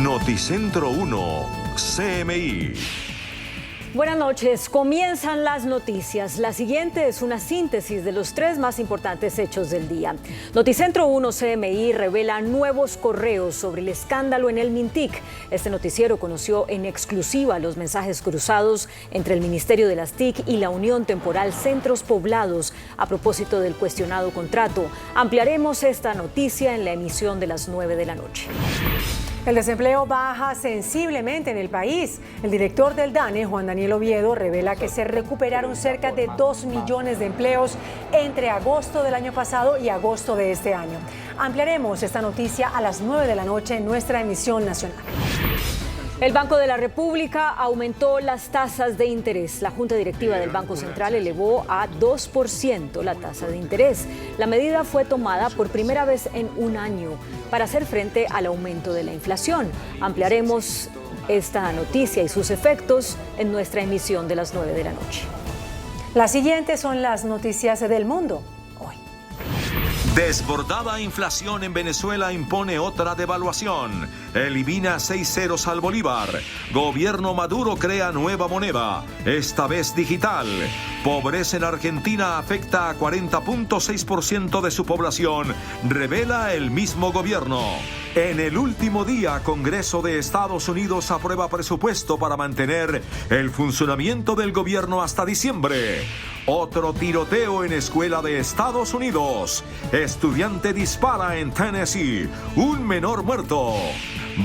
Noticentro 1, CMI. Buenas noches, comienzan las noticias. La siguiente es una síntesis de los tres más importantes hechos del día. Noticentro 1 CMI revela nuevos correos sobre el escándalo en el Mintic. Este noticiero conoció en exclusiva los mensajes cruzados entre el Ministerio de las TIC y la Unión Temporal Centros Poblados a propósito del cuestionado contrato. Ampliaremos esta noticia en la emisión de las 9 de la noche. El desempleo baja sensiblemente en el país. El director del DANE, Juan Daniel Oviedo, revela que se recuperaron cerca de 2 millones de empleos entre agosto del año pasado y agosto de este año. Ampliaremos esta noticia a las 9 de la noche en nuestra emisión nacional. El Banco de la República aumentó las tasas de interés. La Junta Directiva del Banco Central elevó a 2% la tasa de interés. La medida fue tomada por primera vez en un año para hacer frente al aumento de la inflación. Ampliaremos esta noticia y sus efectos en nuestra emisión de las 9 de la noche. Las siguientes son las noticias del mundo. Desbordada inflación en Venezuela impone otra devaluación. Elimina 6 ceros al bolívar. Gobierno Maduro crea nueva moneda, esta vez digital. Pobreza en Argentina afecta a 40.6% de su población, revela el mismo gobierno. En el último día, Congreso de Estados Unidos aprueba presupuesto para mantener el funcionamiento del gobierno hasta diciembre. Otro tiroteo en escuela de Estados Unidos. Estudiante dispara en Tennessee. Un menor muerto.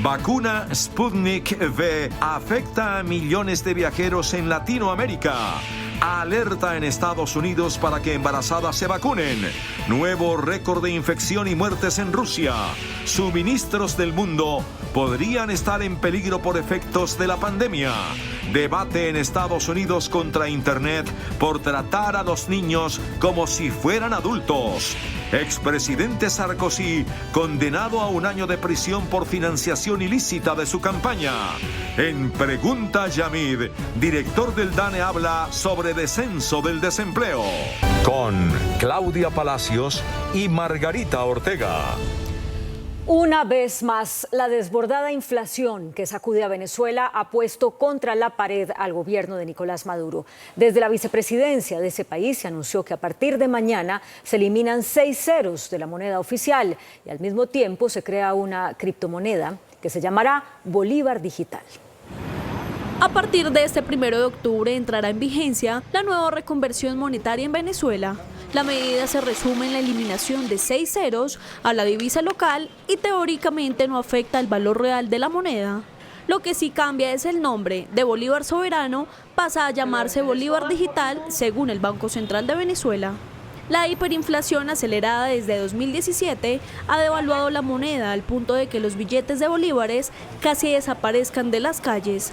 Vacuna Sputnik V afecta a millones de viajeros en Latinoamérica. Alerta en Estados Unidos para que embarazadas se vacunen. Nuevo récord de infección y muertes en Rusia. Suministros del mundo podrían estar en peligro por efectos de la pandemia. Debate en Estados Unidos contra Internet por tratar a los niños como si fueran adultos. Expresidente Sarkozy condenado a 1 año de prisión por financiación ilícita de su campaña. En Pregunta Yamid, director del DANE habla sobre descenso del desempleo. Con Claudia Palacios y Margarita Ortega. Una vez más, la desbordada inflación que sacude a Venezuela ha puesto contra la pared al gobierno de Nicolás Maduro. Desde la vicepresidencia de ese país se anunció que a partir de mañana se eliminan 6 ceros de la moneda oficial y al mismo tiempo se crea una criptomoneda que se llamará Bolívar Digital. A partir de este 1 de octubre entrará en vigencia la nueva reconversión monetaria en Venezuela. La medida se resume en la eliminación de 6 ceros a la divisa local y teóricamente no afecta el valor real de la moneda. Lo que sí cambia es el nombre de Bolívar Soberano, pasa a llamarse Bolívar Digital según el Banco Central de Venezuela. La hiperinflación acelerada desde 2017 ha devaluado la moneda al punto de que los billetes de bolívares casi desaparezcan de las calles.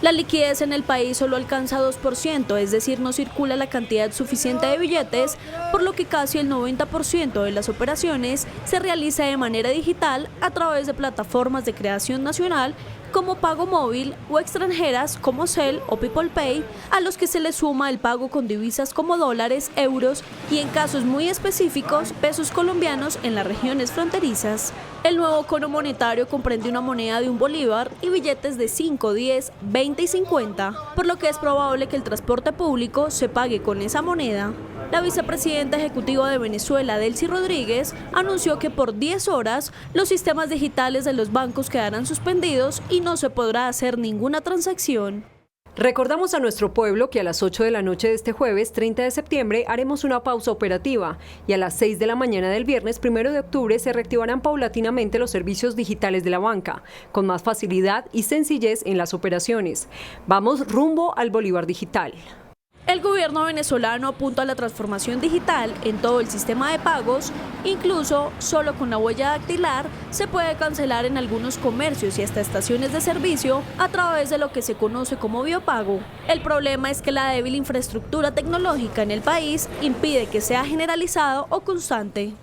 La liquidez en el país solo alcanza 2%, es decir, no circula la cantidad suficiente de billetes, por lo que casi el 90% de las operaciones se realiza de manera digital a través de plataformas de creación nacional como Pago Móvil o extranjeras como Zelle o People Pay, a los que se le suma el pago con divisas como dólares, euros y en casos muy específicos, pesos colombianos en las regiones fronterizas. El nuevo cono monetario comprende una moneda de 1 bolívar y billetes de 5, 10, 20 y 50, por lo que es probable que el transporte público se pague con esa moneda. La vicepresidenta ejecutiva de Venezuela, Delcy Rodríguez, anunció que por 10 horas los sistemas digitales de los bancos quedarán suspendidos y no se podrá hacer ninguna transacción. Recordamos a nuestro pueblo que a las 8 de la noche de este jueves, 30 de septiembre, haremos una pausa operativa y a las 6 de la mañana del viernes 1 de octubre se reactivarán paulatinamente los servicios digitales de la banca, con más facilidad y sencillez en las operaciones. Vamos rumbo al Bolívar Digital. El gobierno venezolano apunta a la transformación digital en todo el sistema de pagos, incluso solo con la huella dactilar se puede cancelar en algunos comercios y hasta estaciones de servicio a través de lo que se conoce como biopago. El problema es que la débil infraestructura tecnológica en el país impide que sea generalizado o constante.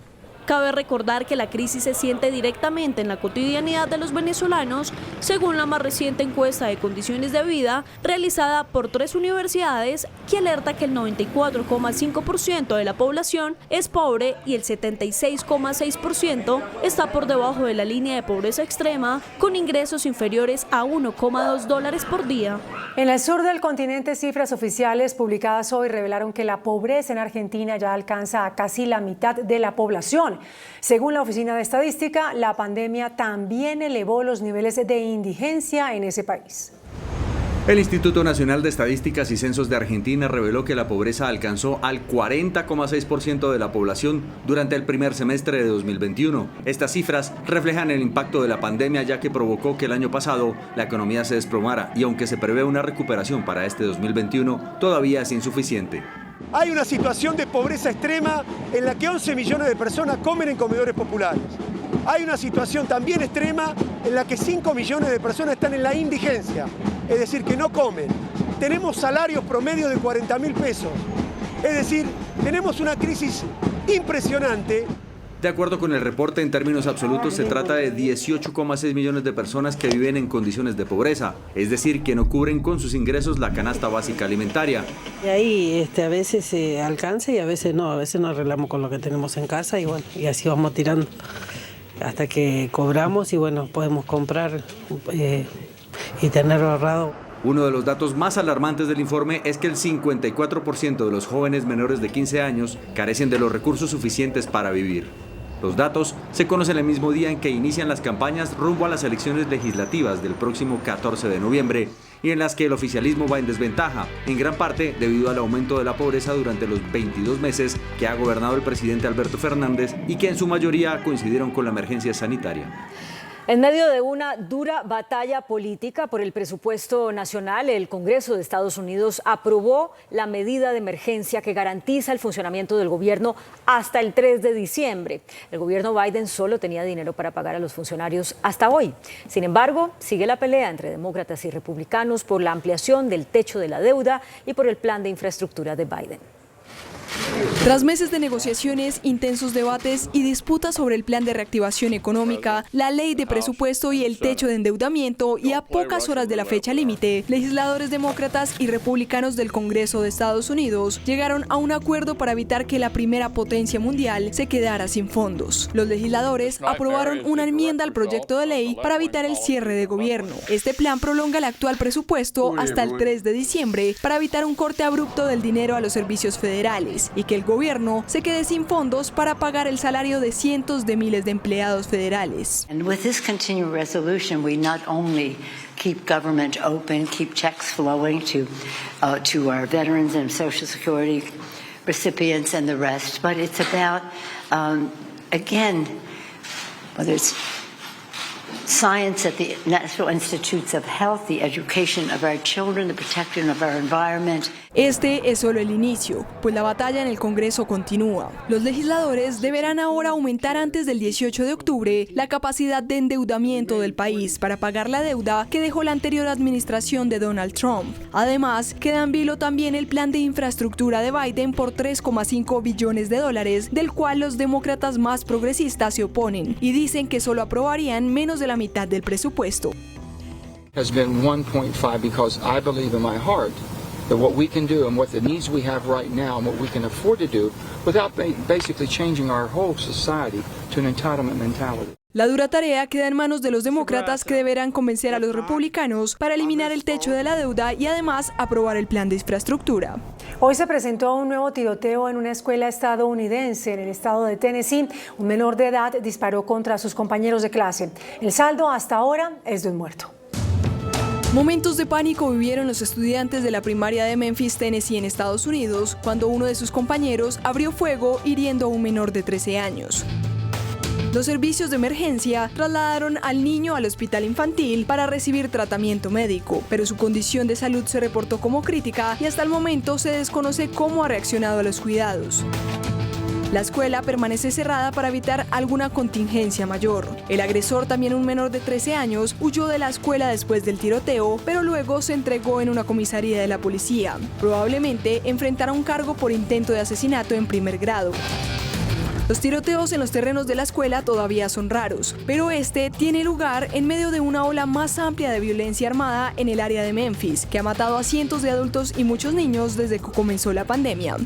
Cabe recordar que la crisis se siente directamente en la cotidianidad de los venezolanos, según la más reciente encuesta de condiciones de vida realizada por 3 universidades, que alerta que el 94,5% de la población es pobre y el 76,6% está por debajo de la línea de pobreza extrema, con ingresos inferiores a $1,2 por día. En el sur del continente, cifras oficiales publicadas hoy revelaron que la pobreza en Argentina ya alcanza a casi la mitad de la población. Según la Oficina de Estadística, la pandemia también elevó los niveles de indigencia en ese país. El Instituto Nacional de Estadísticas y Censos de Argentina reveló que la pobreza alcanzó al 40,6% de la población durante el primer semestre de 2021. Estas cifras reflejan el impacto de la pandemia, ya que provocó que el año pasado la economía se desplomara, y aunque se prevé una recuperación para este 2021, todavía es insuficiente. Hay una situación de pobreza extrema en la que 11 millones de personas comen en comedores populares. Hay una situación también extrema en la que 5 millones de personas están en la indigencia, es decir, que no comen. Tenemos salarios promedio de 40.000 pesos, es decir, tenemos una crisis impresionante. De acuerdo con el reporte, en términos absolutos se trata de 18,6 millones de personas que viven en condiciones de pobreza, es decir, que no cubren con sus ingresos la canasta básica alimentaria. Y ahí a veces se alcanza y a veces no arreglamos con lo que tenemos en casa y bueno, y así vamos tirando hasta que cobramos y bueno, podemos comprar y tener ahorrado. Uno de los datos más alarmantes del informe es que el 54% de los jóvenes menores de 15 años carecen de los recursos suficientes para vivir. Los datos se conocen el mismo día en que inician las campañas rumbo a las elecciones legislativas del próximo 14 de noviembre y en las que el oficialismo va en desventaja, en gran parte debido al aumento de la pobreza durante los 22 meses que ha gobernado el presidente Alberto Fernández y que en su mayoría coincidieron con la emergencia sanitaria. En medio de una dura batalla política por el presupuesto nacional, el Congreso de Estados Unidos aprobó la medida de emergencia que garantiza el funcionamiento del gobierno hasta el 3 de diciembre. El gobierno Biden solo tenía dinero para pagar a los funcionarios hasta hoy. Sin embargo, sigue la pelea entre demócratas y republicanos por la ampliación del techo de la deuda y por el plan de infraestructura de Biden. Tras meses de negociaciones, intensos debates y disputas sobre el plan de reactivación económica, la ley de presupuesto y el techo de endeudamiento, y a pocas horas de la fecha límite, legisladores demócratas y republicanos del Congreso de Estados Unidos llegaron a un acuerdo para evitar que la primera potencia mundial se quedara sin fondos. Los legisladores aprobaron una enmienda al proyecto de ley para evitar el cierre de gobierno. Este plan prolonga el actual presupuesto hasta el 3 de diciembre para evitar un corte abrupto del dinero a los servicios federales y que el gobierno se quede sin fondos para pagar el salario de cientos de miles de empleados federales. And with this continuing resolution, we not only keep government open, keep checks flowing to our veterans and Social Security recipients and the rest, but it's about, again, whether it's science at the National Institutes of Health, the education of our children, the protection of our environment. Este es solo el inicio, pues la batalla en el Congreso continúa. Los legisladores deberán ahora aumentar antes del 18 de octubre la capacidad de endeudamiento del país para pagar la deuda que dejó la anterior administración de Donald Trump. Además, queda en vilo también el plan de infraestructura de Biden por $3,5 billones, del cual los demócratas más progresistas se oponen y dicen que solo aprobarían menos de la mitad del presupuesto. Has been 1.5 because I believe in my heart that what we can do and what the needs we have right now and what we can afford to do without basically changing our whole society to an entitlement mentality. La dura tarea queda en manos de los demócratas, que deberán convencer a los republicanos para eliminar el techo de la deuda y además aprobar el plan de infraestructura. Hoy se presentó un nuevo tiroteo en una escuela estadounidense en el estado de Tennessee. Un menor de edad disparó contra sus compañeros de clase. El saldo hasta ahora es de un muerto. Momentos de pánico vivieron los estudiantes de la primaria de Memphis, Tennessee, en Estados Unidos, cuando uno de sus compañeros abrió fuego hiriendo a un menor de 13 años. Los servicios de emergencia trasladaron al niño al hospital infantil para recibir tratamiento médico, pero su condición de salud se reportó como crítica y hasta el momento se desconoce cómo ha reaccionado a los cuidados. La escuela permanece cerrada para evitar alguna contingencia mayor. El agresor, también un menor de 13 años, huyó de la escuela después del tiroteo, pero luego se entregó en una comisaría de la policía. Probablemente enfrentará un cargo por intento de asesinato en primer grado. Los tiroteos en los terrenos de la escuela todavía son raros, pero este tiene lugar en medio de una ola más amplia de violencia armada en el área de Memphis, que ha matado a cientos de adultos y muchos niños desde que comenzó la pandemia.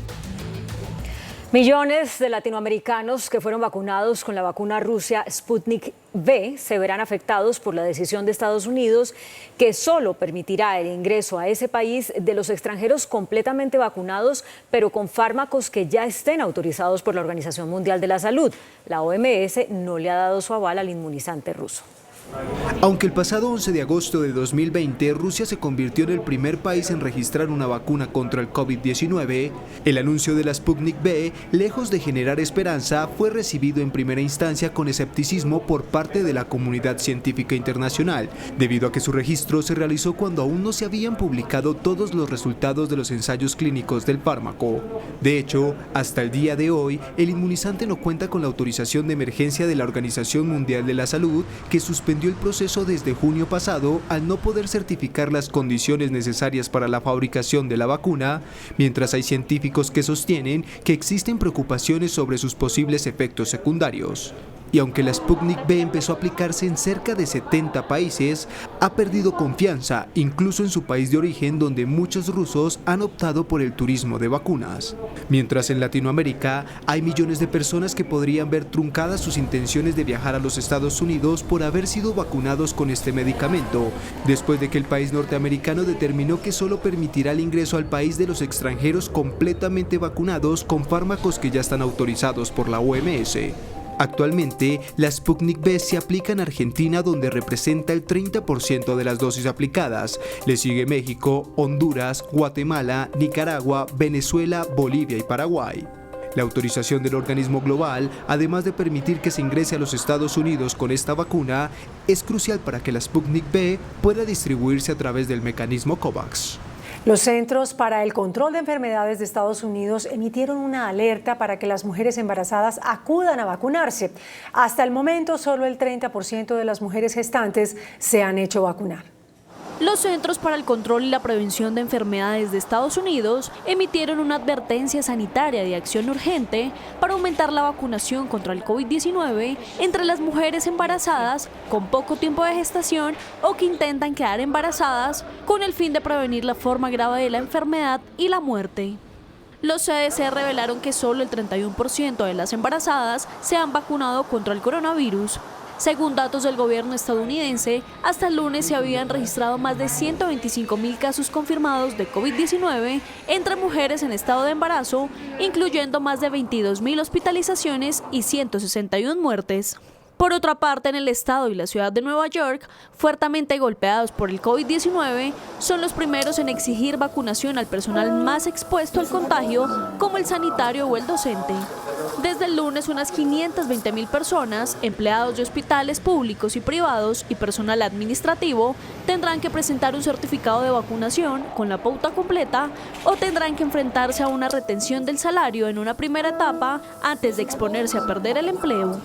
Millones de latinoamericanos que fueron vacunados con la vacuna Rusia Sputnik V se verán afectados por la decisión de Estados Unidos que solo permitirá el ingreso a ese país de los extranjeros completamente vacunados, pero con fármacos que ya estén autorizados por la Organización Mundial de la Salud. La OMS no le ha dado su aval al inmunizante ruso. Aunque el pasado 11 de agosto de 2020 Rusia se convirtió en el primer país en registrar una vacuna contra el COVID-19, el anuncio de la Sputnik V, lejos de generar esperanza, fue recibido en primera instancia con escepticismo por parte de la comunidad científica internacional, debido a que su registro se realizó cuando aún no se habían publicado todos los resultados de los ensayos clínicos del fármaco. De hecho, hasta el día de hoy, el inmunizante no cuenta con la autorización de emergencia de la Organización Mundial de la Salud, que suspendió el proceso desde junio pasado al no poder certificar las condiciones necesarias para la fabricación de la vacuna, mientras hay científicos que sostienen que existen preocupaciones sobre sus posibles efectos secundarios. Y aunque la Sputnik V empezó a aplicarse en cerca de 70 países, ha perdido confianza, incluso en su país de origen, donde muchos rusos han optado por el turismo de vacunas. Mientras en Latinoamérica hay millones de personas que podrían ver truncadas sus intenciones de viajar a los Estados Unidos por haber sido vacunados con este medicamento, después de que el país norteamericano determinó que solo permitirá el ingreso al país de los extranjeros completamente vacunados con fármacos que ya están autorizados por la OMS. Actualmente, la Sputnik V se aplica en Argentina, donde representa el 30% de las dosis aplicadas. Le sigue México, Honduras, Guatemala, Nicaragua, Venezuela, Bolivia y Paraguay. La autorización del organismo global, además de permitir que se ingrese a los Estados Unidos con esta vacuna, es crucial para que la Sputnik V pueda distribuirse a través del mecanismo COVAX. Los Centros para el Control de Enfermedades de Estados Unidos emitieron una alerta para que las mujeres embarazadas acudan a vacunarse. Hasta el momento, solo el 30% de las mujeres gestantes se han hecho vacunar. Los Centros para el Control y la Prevención de Enfermedades de Estados Unidos emitieron una advertencia sanitaria de acción urgente para aumentar la vacunación contra el COVID-19 entre las mujeres embarazadas con poco tiempo de gestación o que intentan quedar embarazadas, con el fin de prevenir la forma grave de la enfermedad y la muerte. Los CDC revelaron que solo el 31% de las embarazadas se han vacunado contra el coronavirus. Según datos del gobierno estadounidense, hasta el lunes se habían registrado más de 125.000 casos confirmados de COVID-19 entre mujeres en estado de embarazo, incluyendo más de 22.000 hospitalizaciones y 161 muertes. Por otra parte, en el estado y la ciudad de Nueva York, fuertemente golpeados por el COVID-19, son los primeros en exigir vacunación al personal más expuesto al contagio, como el sanitario o el docente. Desde el lunes, unas 520.000 personas, empleados de hospitales públicos y privados y personal administrativo, tendrán que presentar un certificado de vacunación con la pauta completa o tendrán que enfrentarse a una retención del salario en una primera etapa antes de exponerse a perder el empleo.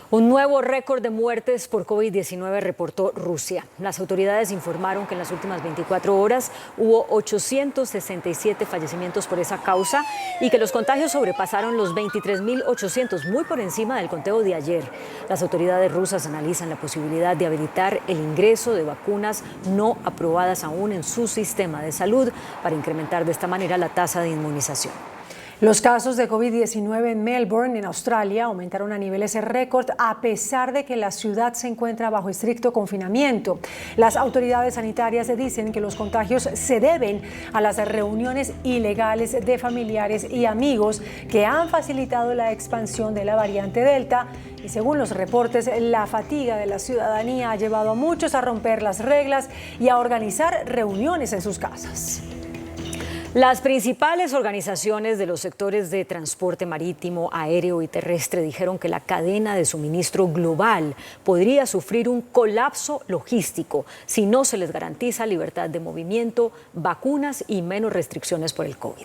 Un nuevo récord de muertes por COVID-19 reportó Rusia. Las autoridades informaron que en las últimas 24 horas hubo 867 fallecimientos por esa causa y que los contagios sobrepasaron los 23.800, muy por encima del conteo de ayer. Las autoridades rusas analizan la posibilidad de habilitar el ingreso de vacunas no aprobadas aún en su sistema de salud para incrementar de esta manera la tasa de inmunización. Los casos de COVID-19 en Melbourne, en Australia, aumentaron a niveles récord a pesar de que la ciudad se encuentra bajo estricto confinamiento. Las autoridades sanitarias dicen que los contagios se deben a las reuniones ilegales de familiares y amigos que han facilitado la expansión de la variante Delta. Y según los reportes, la fatiga de la ciudadanía ha llevado a muchos a romper las reglas y a organizar reuniones en sus casas. Las principales organizaciones de los sectores de transporte marítimo, aéreo y terrestre dijeron que la cadena de suministro global podría sufrir un colapso logístico si no se les garantiza libertad de movimiento, vacunas y menos restricciones por el COVID.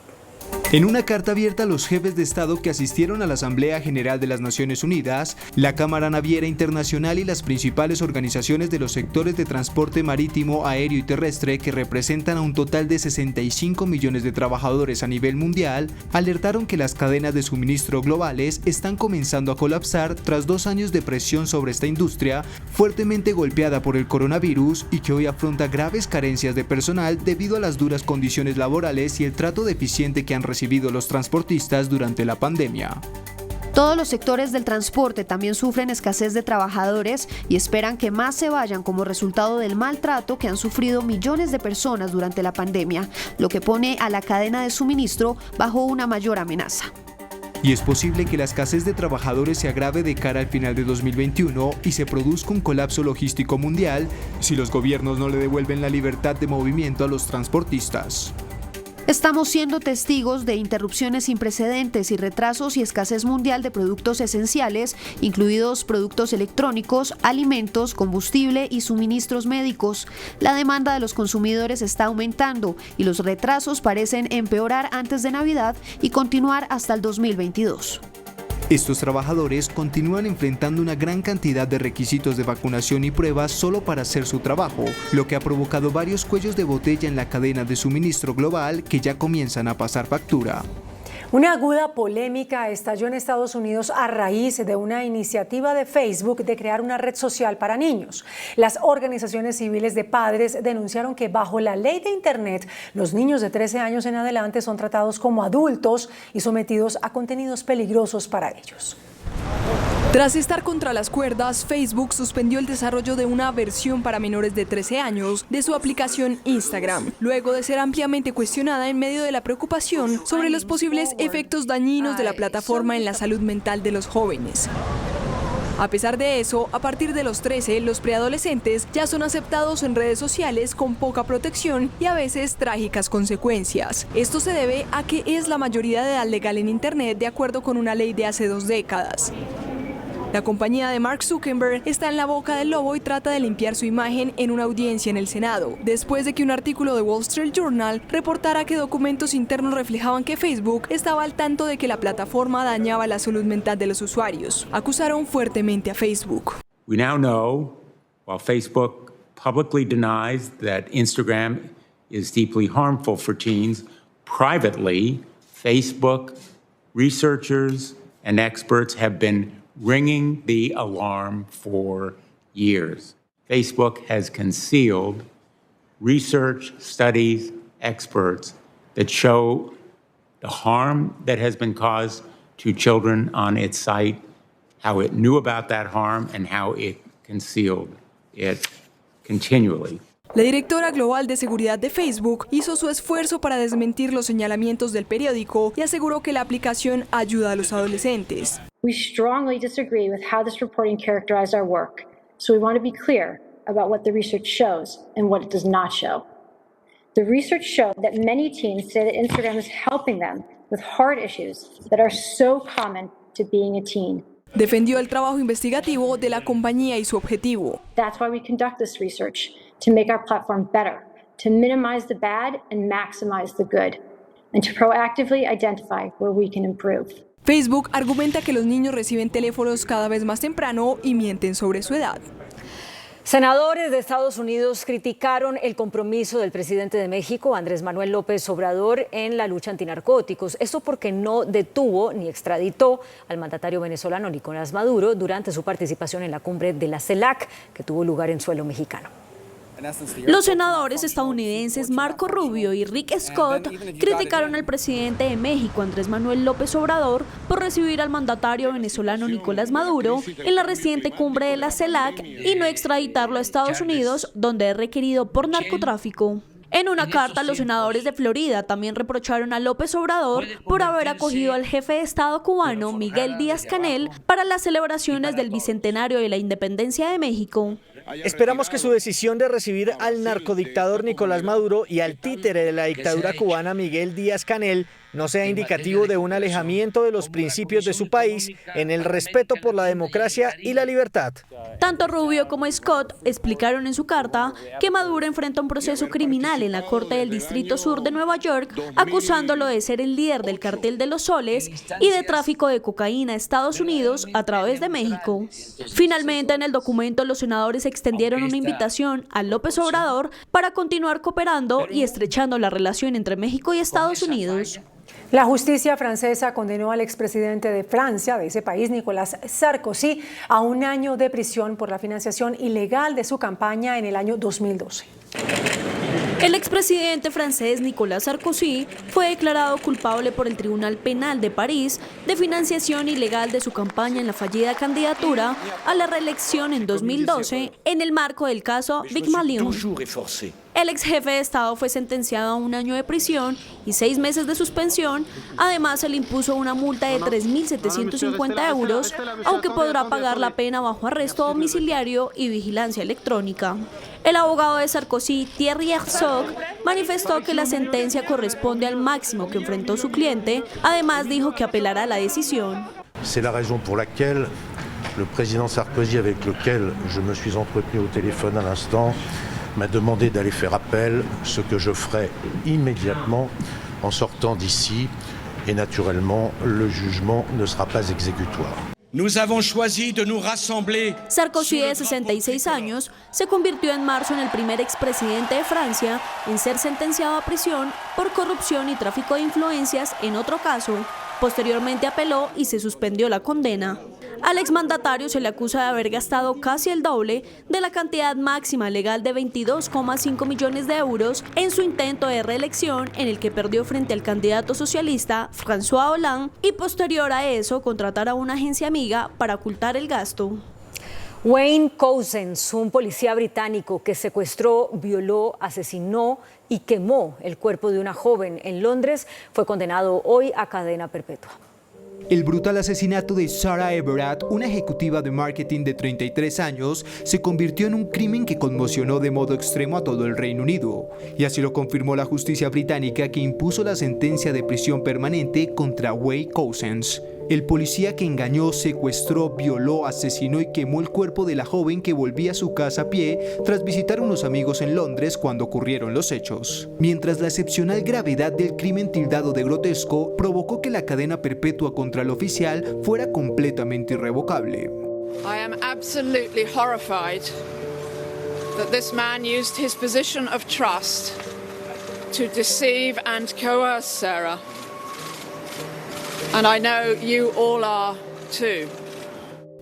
En una carta abierta a los jefes de Estado que asistieron a la Asamblea General de las Naciones Unidas, la Cámara Naviera Internacional y las principales organizaciones de los sectores de transporte marítimo, aéreo y terrestre, que representan a un total de 65 millones de trabajadores a nivel mundial, alertaron que las cadenas de suministro globales están comenzando a colapsar tras 2 años de presión sobre esta industria, fuertemente golpeada por el coronavirus y que hoy afronta graves carencias de personal debido a las duras condiciones laborales y el trato deficiente que han recibido los transportistas durante la pandemia. Todos los sectores del transporte también sufren escasez de trabajadores y esperan que más se vayan como resultado del maltrato que han sufrido millones de personas durante la pandemia, lo que pone a la cadena de suministro bajo una mayor amenaza. Y es posible que la escasez de trabajadores se agrave de cara al final de 2021 y se produzca un colapso logístico mundial si los gobiernos no le devuelven la libertad de movimiento a los transportistas. Estamos siendo testigos de interrupciones sin precedentes y retrasos y escasez mundial de productos esenciales, incluidos productos electrónicos, alimentos, combustible y suministros médicos. La demanda de los consumidores está aumentando y los retrasos parecen empeorar antes de Navidad y continuar hasta el 2022. Estos trabajadores continúan enfrentando una gran cantidad de requisitos de vacunación y pruebas solo para hacer su trabajo, lo que ha provocado varios cuellos de botella en la cadena de suministro global que ya comienzan a pasar factura. Una aguda polémica estalló en Estados Unidos a raíz de una iniciativa de Facebook de crear una red social para niños. Las organizaciones civiles de padres denunciaron que bajo la ley de Internet, los niños de 13 años en adelante son tratados como adultos y sometidos a contenidos peligrosos para ellos. Tras estar contra las cuerdas, Facebook suspendió el desarrollo de una versión para menores de 13 años de su aplicación Instagram, luego de ser ampliamente cuestionada en medio de la preocupación sobre los posibles efectos dañinos de la plataforma en la salud mental de los jóvenes. A pesar de eso, a partir de los 13, los preadolescentes ya son aceptados en redes sociales con poca protección y a veces trágicas consecuencias. Esto se debe a que es la mayoría de edad legal en Internet de acuerdo con una ley de hace 2 décadas. La compañía de Mark Zuckerberg está en la boca del lobo y trata de limpiar su imagen en una audiencia en el Senado, después de que un artículo de Wall Street Journal reportara que documentos internos reflejaban que Facebook estaba al tanto de que la plataforma dañaba la salud mental de los usuarios. Acusaron fuertemente a Facebook. We now know, while Facebook publicly denies that Instagram is deeply harmful for teens, privately, Facebook researchers and experts have been ringing the alarm for years. Facebook has concealed research, studies, experts that show the harm that has been caused to children on its site, how it knew about that harm, and how it concealed it continually. La directora global de seguridad de Facebook hizo su esfuerzo para desmentir los señalamientos del periódico y aseguró que la aplicación ayuda a los adolescentes. We strongly disagree with how this reporting characterized our work, so we want to be clear about what the research shows and what it does not show. The research showed that many teens say that Instagram is helping them with hard issues that are so common to being a teen. Defendió el trabajo investigativo de la compañía y su objetivo. That's why we conduct this research, to make our platform better, to minimize the bad and maximize the good, and to proactively identify where we can improve. Facebook argumenta que los niños reciben teléfonos cada vez más temprano y mienten sobre su edad. Senadores de Estados Unidos criticaron el compromiso del presidente de México, Andrés Manuel López Obrador, en la lucha antinarcóticos. Esto porque no detuvo ni extraditó al mandatario venezolano Nicolás Maduro durante su participación en la cumbre de la CELAC, que tuvo lugar en suelo mexicano. Los senadores estadounidenses Marco Rubio y Rick Scott criticaron al presidente de México, Andrés Manuel López Obrador, por recibir al mandatario venezolano Nicolás Maduro en la reciente cumbre de la CELAC y no extraditarlo a Estados Unidos, donde es requerido por narcotráfico. En una carta, los senadores de Florida también reprocharon a López Obrador por haber acogido al jefe de Estado cubano, Miguel Díaz-Canel, para las celebraciones del bicentenario de la independencia de México. Esperamos que su decisión de recibir al narcodictador Nicolás Maduro y al títere de la dictadura cubana Miguel Díaz-Canel no sea indicativo de un alejamiento de los principios de su país en el respeto por la democracia y la libertad. Tanto Rubio como Scott explicaron en su carta que Maduro enfrenta un proceso criminal en la Corte del Distrito Sur de Nueva York, acusándolo de ser el líder del cartel de los soles y de tráfico de cocaína a Estados Unidos a través de México. Finalmente, en el documento, los senadores extendieron una invitación a López Obrador para continuar cooperando y estrechando la relación entre México y Estados Unidos. La justicia francesa condenó al expresidente de Francia, de ese país, Nicolas Sarkozy, a 1 año de prisión por la financiación ilegal de su campaña en el año 2012. El expresidente francés Nicolas Sarkozy fue declarado culpable por el Tribunal Penal de París de financiación ilegal de su campaña en la fallida candidatura a la reelección en 2012 en el marco del caso Pygmalion. El ex jefe de Estado fue sentenciado a 1 año de prisión y 6 meses de suspensión. Además, se le impuso una multa de 3.750 euros, aunque podrá pagar la pena bajo arresto domiciliario y vigilancia electrónica. El abogado de Sarkozy, Thierry Herzog, manifestó que la sentencia corresponde al máximo que enfrentó su cliente. Además, dijo que apelará a la decisión. C'est la raison pour laquelle le président Sarkozy, avec lequel je me suis entretenu au téléphone à l'instant, m'a demandé d'aller faire appel, ce que je ferai immédiatement en sortant d'ici. Et naturellement, le jugement ne sera pas exécutoire. Nous avons choisi de nous rassembler. Sarkozy, de 66 años, se convirtió en marzo en el primer expresidente de Francia en ser sentenciado a prisión por corrupción y tráfico de influencias en otro caso. Posteriormente apeló y se suspendió la condena. Al exmandatario se le acusa de haber gastado casi el doble de la cantidad máxima legal de 22,5 millones de euros en su intento de reelección, en el que perdió frente al candidato socialista François Hollande, y posterior a eso contratar a una agencia amiga para ocultar el gasto. Wayne Couzens, un policía británico que secuestró, violó, asesinó y quemó el cuerpo de una joven en Londres, fue condenado hoy a cadena perpetua. El brutal asesinato de Sarah Everard, una ejecutiva de marketing de 33 años, se convirtió en un crimen que conmocionó de modo extremo a todo el Reino Unido. Y así lo confirmó la justicia británica, que impuso la sentencia de prisión permanente contra Wayne Couzens. El policía que engañó, secuestró, violó, asesinó y quemó el cuerpo de la joven que volvía a su casa a pie tras visitar a unos amigos en Londres cuando ocurrieron los hechos. Mientras la excepcional gravedad del crimen tildado de grotesco provocó que la cadena perpetua contra el oficial fuera completamente irrevocable. I am absolutely horrified that this man used his position of trust to deceive and coerce Sarah. And I know you all are too.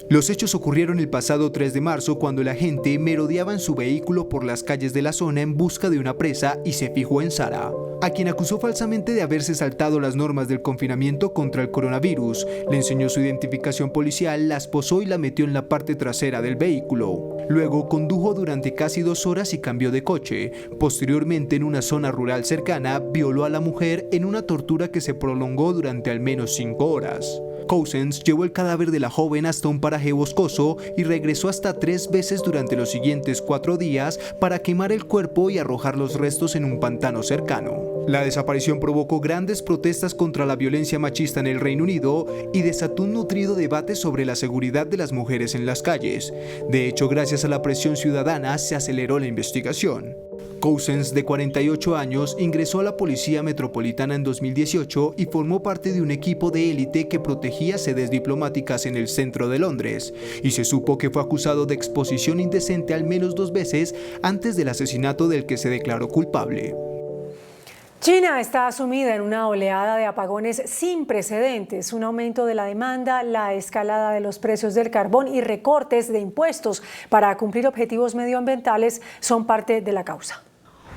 Los hechos ocurrieron el pasado 3 de marzo cuando la gente merodeaba en su vehículo por las calles de la zona en busca de una presa y se fijó en Sarah, a quien acusó falsamente de haberse saltado las normas del confinamiento contra el coronavirus. Le enseñó su identificación policial, la esposó y la metió en la parte trasera del vehículo. Luego condujo durante casi 2 horas y cambió de coche. Posteriormente, en una zona rural cercana, violó a la mujer en una tortura que se prolongó durante al menos 5 horas. Couzens llevó el cadáver de la joven hasta un paraje boscoso y regresó hasta 3 veces durante los siguientes 4 días para quemar el cuerpo y arrojar los restos en un pantano cercano. La desaparición provocó grandes protestas contra la violencia machista en el Reino Unido y desató un nutrido debate sobre la seguridad de las mujeres en las calles. De hecho, gracias a la presión ciudadana, se aceleró la investigación. Couzens, de 48 años, ingresó a la Policía Metropolitana en 2018 y formó parte de un equipo de élite que protegía sedes diplomáticas en el centro de Londres, y se supo que fue acusado de exposición indecente al menos 2 veces antes del asesinato del que se declaró culpable. China está sumida en una oleada de apagones sin precedentes. Un aumento de la demanda, la escalada de los precios del carbón y recortes de impuestos para cumplir objetivos medioambientales son parte de la causa.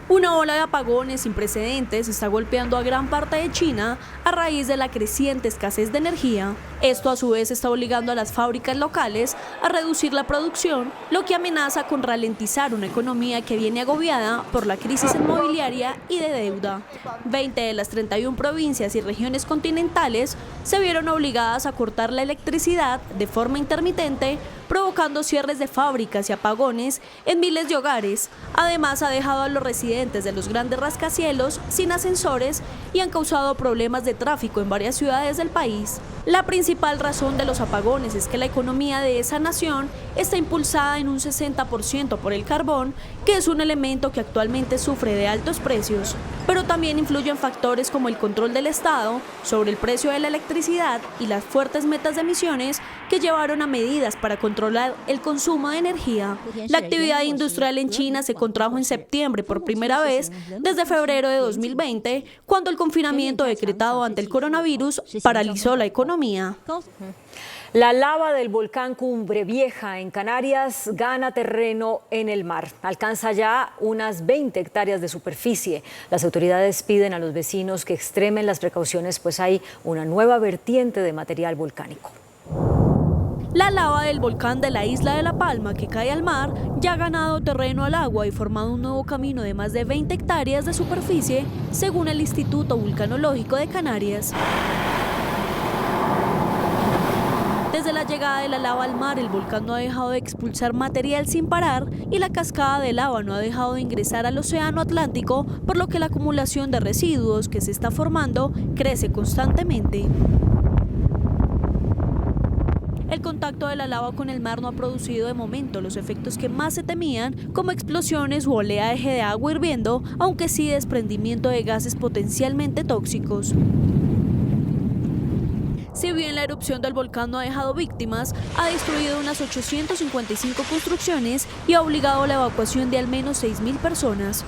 Una ola de apagones sin precedentes está golpeando a gran parte de China a raíz de la creciente escasez de energía. Esto a su vez está obligando a las fábricas locales a reducir la producción, lo que amenaza con ralentizar una economía que viene agobiada por la crisis inmobiliaria y de deuda. 20 de las 31 provincias y regiones continentales se vieron obligadas a cortar la electricidad de forma intermitente, provocando cierres de fábricas y apagones en miles de hogares. Además, ha dejado a los residentes de los grandes rascacielos sin ascensores y han causado problemas de tráfico en varias ciudades del país. La principal razón de los apagones es que la economía de esa nación está impulsada en un 60% por el carbón, que es un elemento que actualmente sufre de altos precios, pero también influyen factores como el control del Estado sobre el precio de la electricidad y las fuertes metas de emisiones que llevaron a medidas para controlar el consumo de energía. La actividad industrial en China se contrajo en septiembre por primera vez desde febrero de 2020, cuando el confinamiento decretado ante el coronavirus paralizó la economía. La lava del volcán Cumbre Vieja en Canarias gana terreno en el mar. Alcanza ya unas 20 hectáreas de superficie. Las autoridades piden a los vecinos que extremen las precauciones, pues hay una nueva vertiente de material volcánico. La lava del volcán de la isla de La Palma, que cae al mar, ya ha ganado terreno al agua y formado un nuevo camino de más de 20 hectáreas de superficie, según el Instituto Vulcanológico de Canarias. Desde la llegada de la lava al mar, el volcán no ha dejado de expulsar material sin parar y la cascada de lava no ha dejado de ingresar al océano Atlántico, por lo que la acumulación de residuos que se está formando crece constantemente. El contacto de la lava con el mar no ha producido de momento los efectos que más se temían, como explosiones u oleaje de agua hirviendo, aunque sí desprendimiento de gases potencialmente tóxicos. Si bien la erupción del volcán no ha dejado víctimas, ha destruido unas 855 construcciones y ha obligado a la evacuación de al menos 6.000 personas.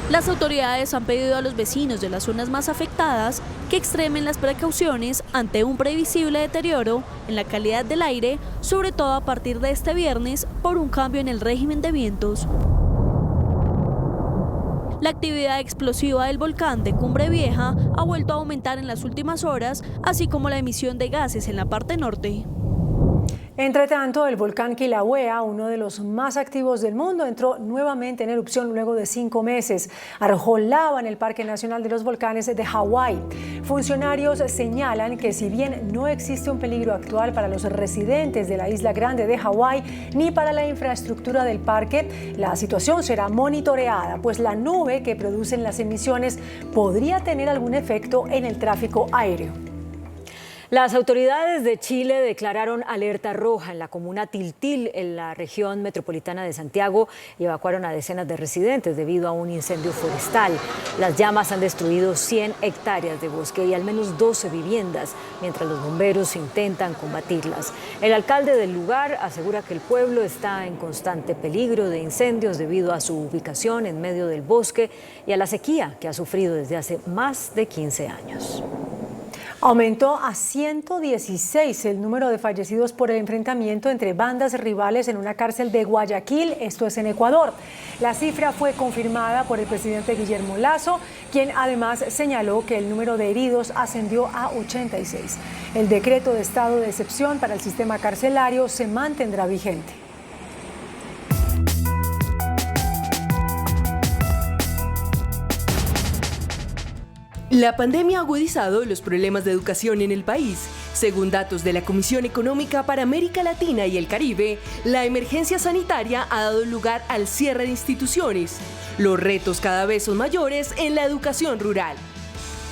Las autoridades han pedido a los vecinos de las zonas más afectadas que extremen las precauciones ante un previsible deterioro en la calidad del aire, sobre todo a partir de este viernes por un cambio en el régimen de vientos. La actividad explosiva del volcán de Cumbre Vieja ha vuelto a aumentar en las últimas horas, así como la emisión de gases en la parte norte. Entre tanto, el volcán Kilauea, uno de los más activos del mundo, entró nuevamente en erupción luego de 5 meses. Arrojó lava en el Parque Nacional de los Volcanes de Hawái. Funcionarios señalan que si bien no existe un peligro actual para los residentes de la isla grande de Hawái ni para la infraestructura del parque, la situación será monitoreada, pues la nube que producen las emisiones podría tener algún efecto en el tráfico aéreo. Las autoridades de Chile declararon alerta roja en la comuna Tiltil, en la región metropolitana de Santiago, y evacuaron a decenas de residentes debido a un incendio forestal. Las llamas han destruido 100 hectáreas de bosque y al menos 12 viviendas, mientras los bomberos intentan combatirlas. El alcalde del lugar asegura que el pueblo está en constante peligro de incendios debido a su ubicación en medio del bosque y a la sequía que ha sufrido desde hace más de 15 años. Aumentó a 116 el número de fallecidos por el enfrentamiento entre bandas rivales en una cárcel de Guayaquil, esto es en Ecuador. La cifra fue confirmada por el presidente Guillermo Lasso, quien además señaló que el número de heridos ascendió a 86. El decreto de estado de excepción para el sistema carcelario se mantendrá vigente. La pandemia ha agudizado los problemas de educación en el país. Según datos de la Comisión Económica para América Latina y el Caribe, la emergencia sanitaria ha dado lugar al cierre de instituciones. Los retos cada vez son mayores en la educación rural.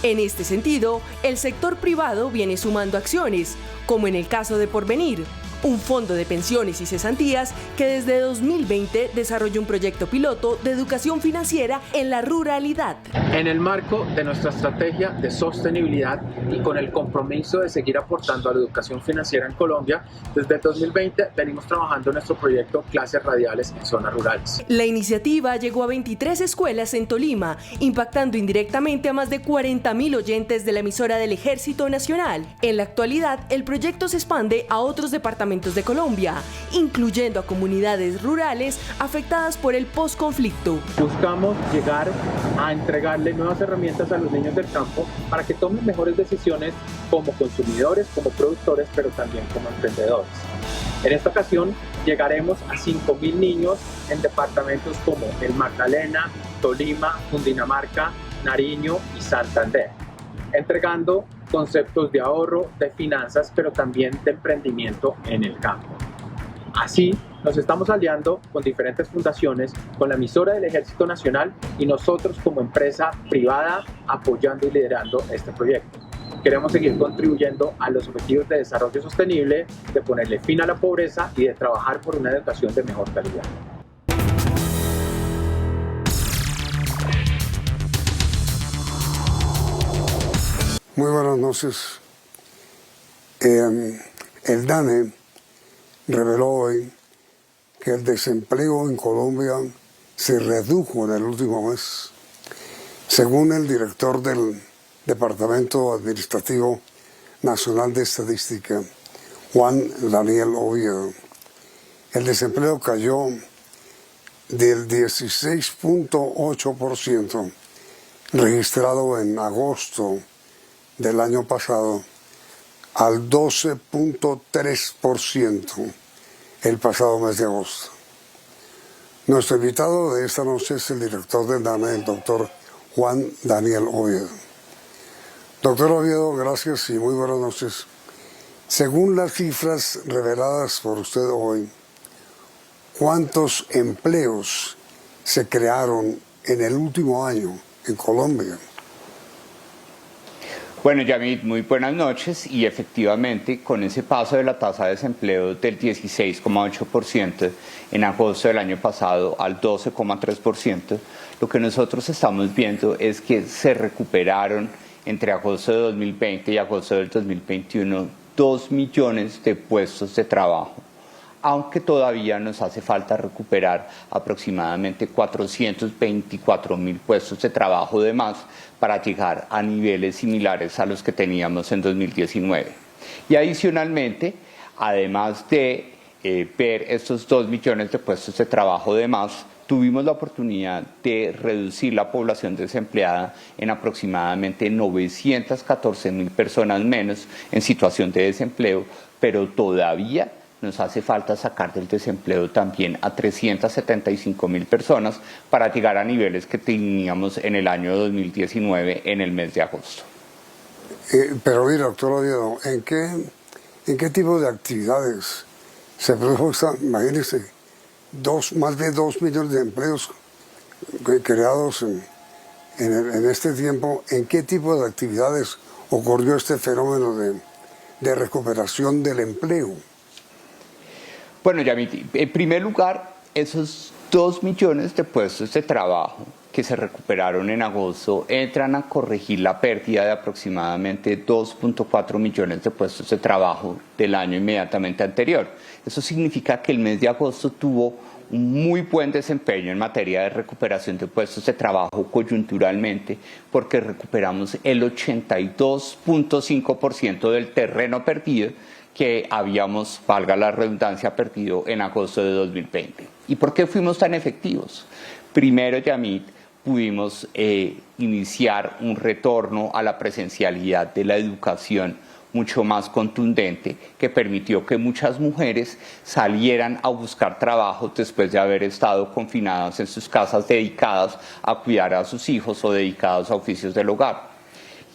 En este sentido, el sector privado viene sumando acciones, como en el caso de Porvenir, un fondo de pensiones y cesantías que desde 2020 desarrolló un proyecto piloto de educación financiera en la ruralidad. En el marco de nuestra estrategia de sostenibilidad y con el compromiso de seguir aportando a la educación financiera en Colombia, desde 2020 venimos trabajando en nuestro proyecto Clases Radiales en zonas rurales. La iniciativa llegó a 23 escuelas en Tolima, impactando indirectamente a más de 40.000 oyentes de la emisora del Ejército Nacional. En la actualidad, el proyecto se expande a otros departamentos de Colombia, incluyendo a comunidades rurales afectadas por el posconflicto. Buscamos llegar a entregarle nuevas herramientas a los niños del campo para que tomen mejores decisiones como consumidores, como productores, pero también como emprendedores. En esta ocasión llegaremos a 5.000 niños en departamentos como el Magdalena, Tolima, Cundinamarca, Nariño y Santander, entregando conceptos de ahorro, de finanzas, pero también de emprendimiento en el campo. Así, nos estamos aliando con diferentes fundaciones, con la emisora del Ejército Nacional y nosotros como empresa privada apoyando y liderando este proyecto. Queremos seguir contribuyendo a los objetivos de desarrollo sostenible, de ponerle fin a la pobreza y de trabajar por una educación de mejor calidad. Muy buenas noches. El DANE reveló hoy que el desempleo en Colombia se redujo en el último mes. Según el director del Departamento Administrativo Nacional de Estadística, Juan Daniel Oviedo, el desempleo cayó del 16.8% registrado en agosto del año pasado al 12.3% el pasado mes de agosto. Nuestro invitado de esta noche es el director del DANE, el doctor Juan Daniel Oviedo. Doctor Oviedo, gracias y muy buenas noches. Según las cifras reveladas por usted hoy, ¿cuántos empleos se crearon en el último año en Colombia? Bueno, Yamit, muy buenas noches y efectivamente con ese paso de la tasa de desempleo del 16,8% en agosto del año pasado al 12,3%, lo que nosotros estamos viendo es que se recuperaron entre agosto de 2020 y agosto del 2021 2 millones de puestos de trabajo, aunque todavía nos hace falta recuperar aproximadamente 424.000 puestos de trabajo de más para llegar a niveles similares a los que teníamos en 2019. Y adicionalmente, además de ver estos 2 millones de puestos de trabajo de más, tuvimos la oportunidad de reducir la población desempleada en aproximadamente 914.000 personas menos en situación de desempleo, pero todavía nos hace falta sacar del desempleo también a 375.000 personas para llegar a niveles que teníamos en el año 2019 en el mes de agosto. Pero mira, doctor Oviedo, ¿en qué tipo de actividades se produjo esta? Imagínense, más de 2 millones de empleos creados en este tiempo. ¿En qué tipo de actividades ocurrió este fenómeno de recuperación del empleo? Bueno, Yamit, en primer lugar, esos 2 millones de puestos de trabajo que se recuperaron en agosto entran a corregir la pérdida de aproximadamente 2.4 millones de puestos de trabajo del año inmediatamente anterior. Eso significa que el mes de agosto tuvo un muy buen desempeño en materia de recuperación de puestos de trabajo coyunturalmente, porque recuperamos el 82.5% del terreno perdido que habíamos, valga la redundancia, perdido en agosto de 2020. ¿Y por qué fuimos tan efectivos? Primero, Yamit, pudimos iniciar un retorno a la presencialidad de la educación mucho más contundente, que permitió que muchas mujeres salieran a buscar trabajo después de haber estado confinadas en sus casas dedicadas a cuidar a sus hijos o dedicados a oficios del hogar.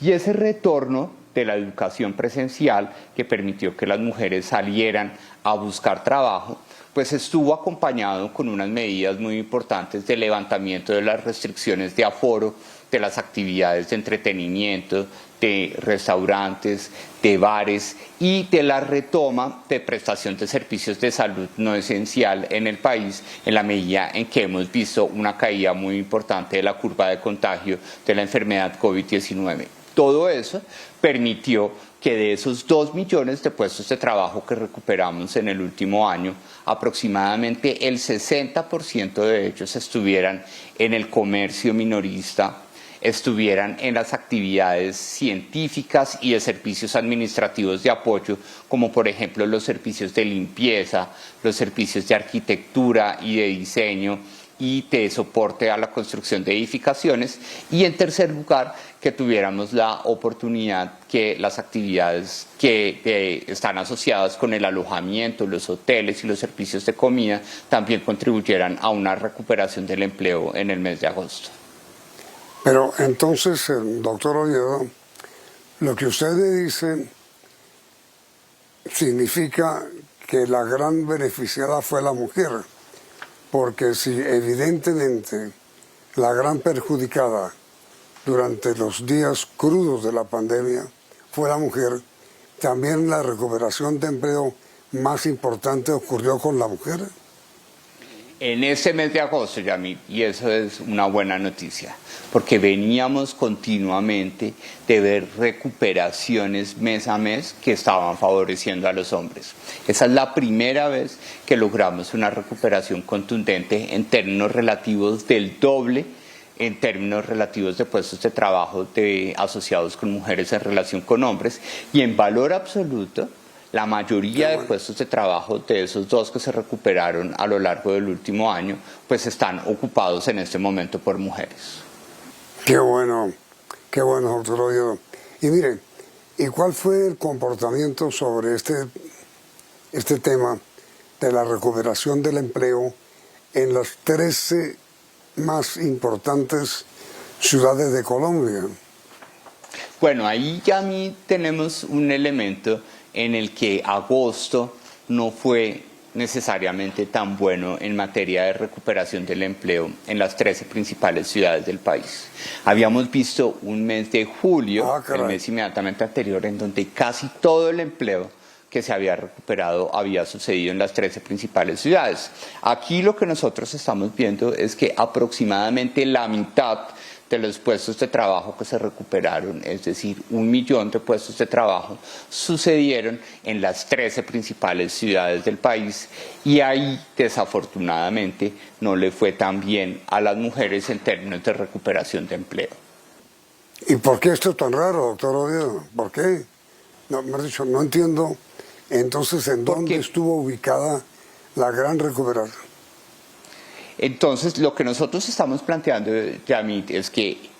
Y ese retorno de la educación presencial, que permitió que las mujeres salieran a buscar trabajo, pues estuvo acompañado con unas medidas muy importantes de levantamiento de las restricciones de aforo, de las actividades de entretenimiento, de restaurantes, de bares y de la retoma de prestación de servicios de salud no esencial en el país, en la medida en que hemos visto una caída muy importante de la curva de contagio de la enfermedad COVID-19. Todo eso permitió que de esos 2 millones de puestos de trabajo que recuperamos en el último año, aproximadamente el 60% de ellos estuvieran en el comercio minorista, estuvieran en las actividades científicas y de servicios administrativos de apoyo, como por ejemplo los servicios de limpieza, los servicios de arquitectura y de diseño y de soporte a la construcción de edificaciones, y en tercer lugar, que tuviéramos la oportunidad que las actividades que están asociadas con el alojamiento, los hoteles y los servicios de comida también contribuyeran a una recuperación del empleo en el mes de agosto. Pero entonces, doctor Oviedo, lo que usted me dice significa que la gran beneficiada fue la mujer, porque si evidentemente la gran perjudicada durante los días crudos de la pandemia fue la mujer, también la recuperación de empleo más importante ocurrió con la mujer. En este mes de agosto, Yamit, y eso es una buena noticia, porque veníamos continuamente de ver recuperaciones mes a mes que estaban favoreciendo a los hombres. Esa es la primera vez que logramos una recuperación contundente en términos relativos del doble, en términos relativos de puestos de trabajo asociados con mujeres en relación con hombres, y en valor absoluto, la mayoría de puestos de trabajo de esos dos que se recuperaron a lo largo del último año, pues están ocupados en este momento por mujeres. Qué bueno, doctor Oviedo. Y mire, ¿y cuál fue el comportamiento sobre este tema de la recuperación del empleo en las 13 más importantes ciudades de Colombia? Bueno, ahí ya tenemos un elemento en el que agosto no fue necesariamente tan bueno en materia de recuperación del empleo en las 13 principales ciudades del país. Habíamos visto un mes de julio, el mes inmediatamente anterior, en donde casi todo el empleo que se había recuperado había sucedido en las 13 principales ciudades. Aquí lo que nosotros estamos viendo es que aproximadamente la mitad de los puestos de trabajo que se recuperaron, es decir, 1 millón de puestos de trabajo, sucedieron en las 13 principales ciudades del país, y ahí, desafortunadamente, no le fue tan bien a las mujeres en términos de recuperación de empleo. ¿Y por qué esto es tan raro, doctor Oviedo? ¿Por qué? No, me has dicho, no entiendo. Entonces, ¿en dónde estuvo ubicada la gran recuperación? Entonces, lo que nosotros estamos planteando, Yamit, es que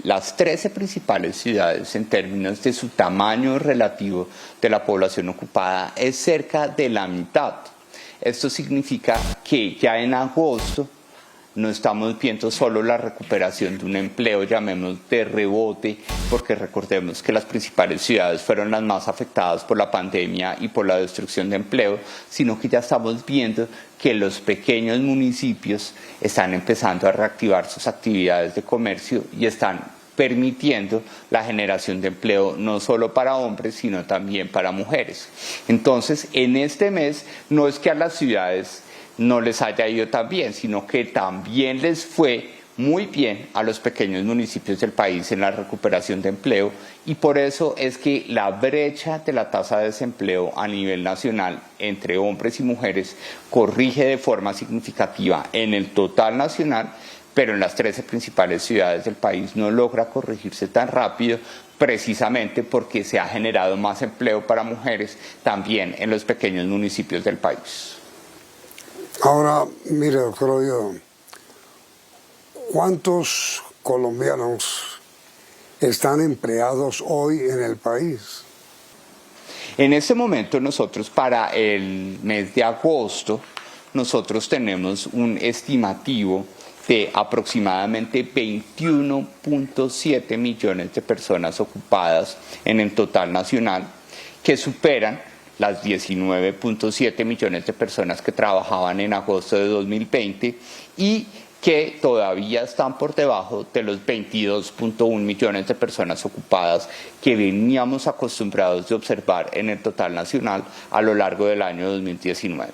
las 13 principales ciudades, en términos de su tamaño relativo de la población ocupada, es cerca de la mitad. Esto significa que ya en agosto no estamos viendo solo la recuperación de un empleo, llamemos de rebote, porque recordemos que las principales ciudades fueron las más afectadas por la pandemia y por la destrucción de empleo, sino que ya estamos viendo que los pequeños municipios están empezando a reactivar sus actividades de comercio y están permitiendo la generación de empleo no solo para hombres, sino también para mujeres. Entonces, en este mes no es que a las ciudades no les haya ido tan bien, sino que también les fue muy bien a los pequeños municipios del país en la recuperación de empleo, y por eso es que la brecha de la tasa de desempleo a nivel nacional entre hombres y mujeres corrige de forma significativa en el total nacional, pero en las 13 principales ciudades del país no logra corregirse tan rápido, precisamente porque se ha generado más empleo para mujeres también en los pequeños municipios del país. Ahora, mire, doctor Oviedo, ¿cuántos colombianos están empleados hoy en el país? En este momento nosotros, para el mes de agosto, nosotros tenemos un estimativo de aproximadamente 21.7 millones de personas ocupadas en el total nacional, que superan las 19.7 millones de personas que trabajaban en agosto de 2020 y que todavía están por debajo de los 22.1 millones de personas ocupadas que veníamos acostumbrados de observar en el total nacional a lo largo del año 2019.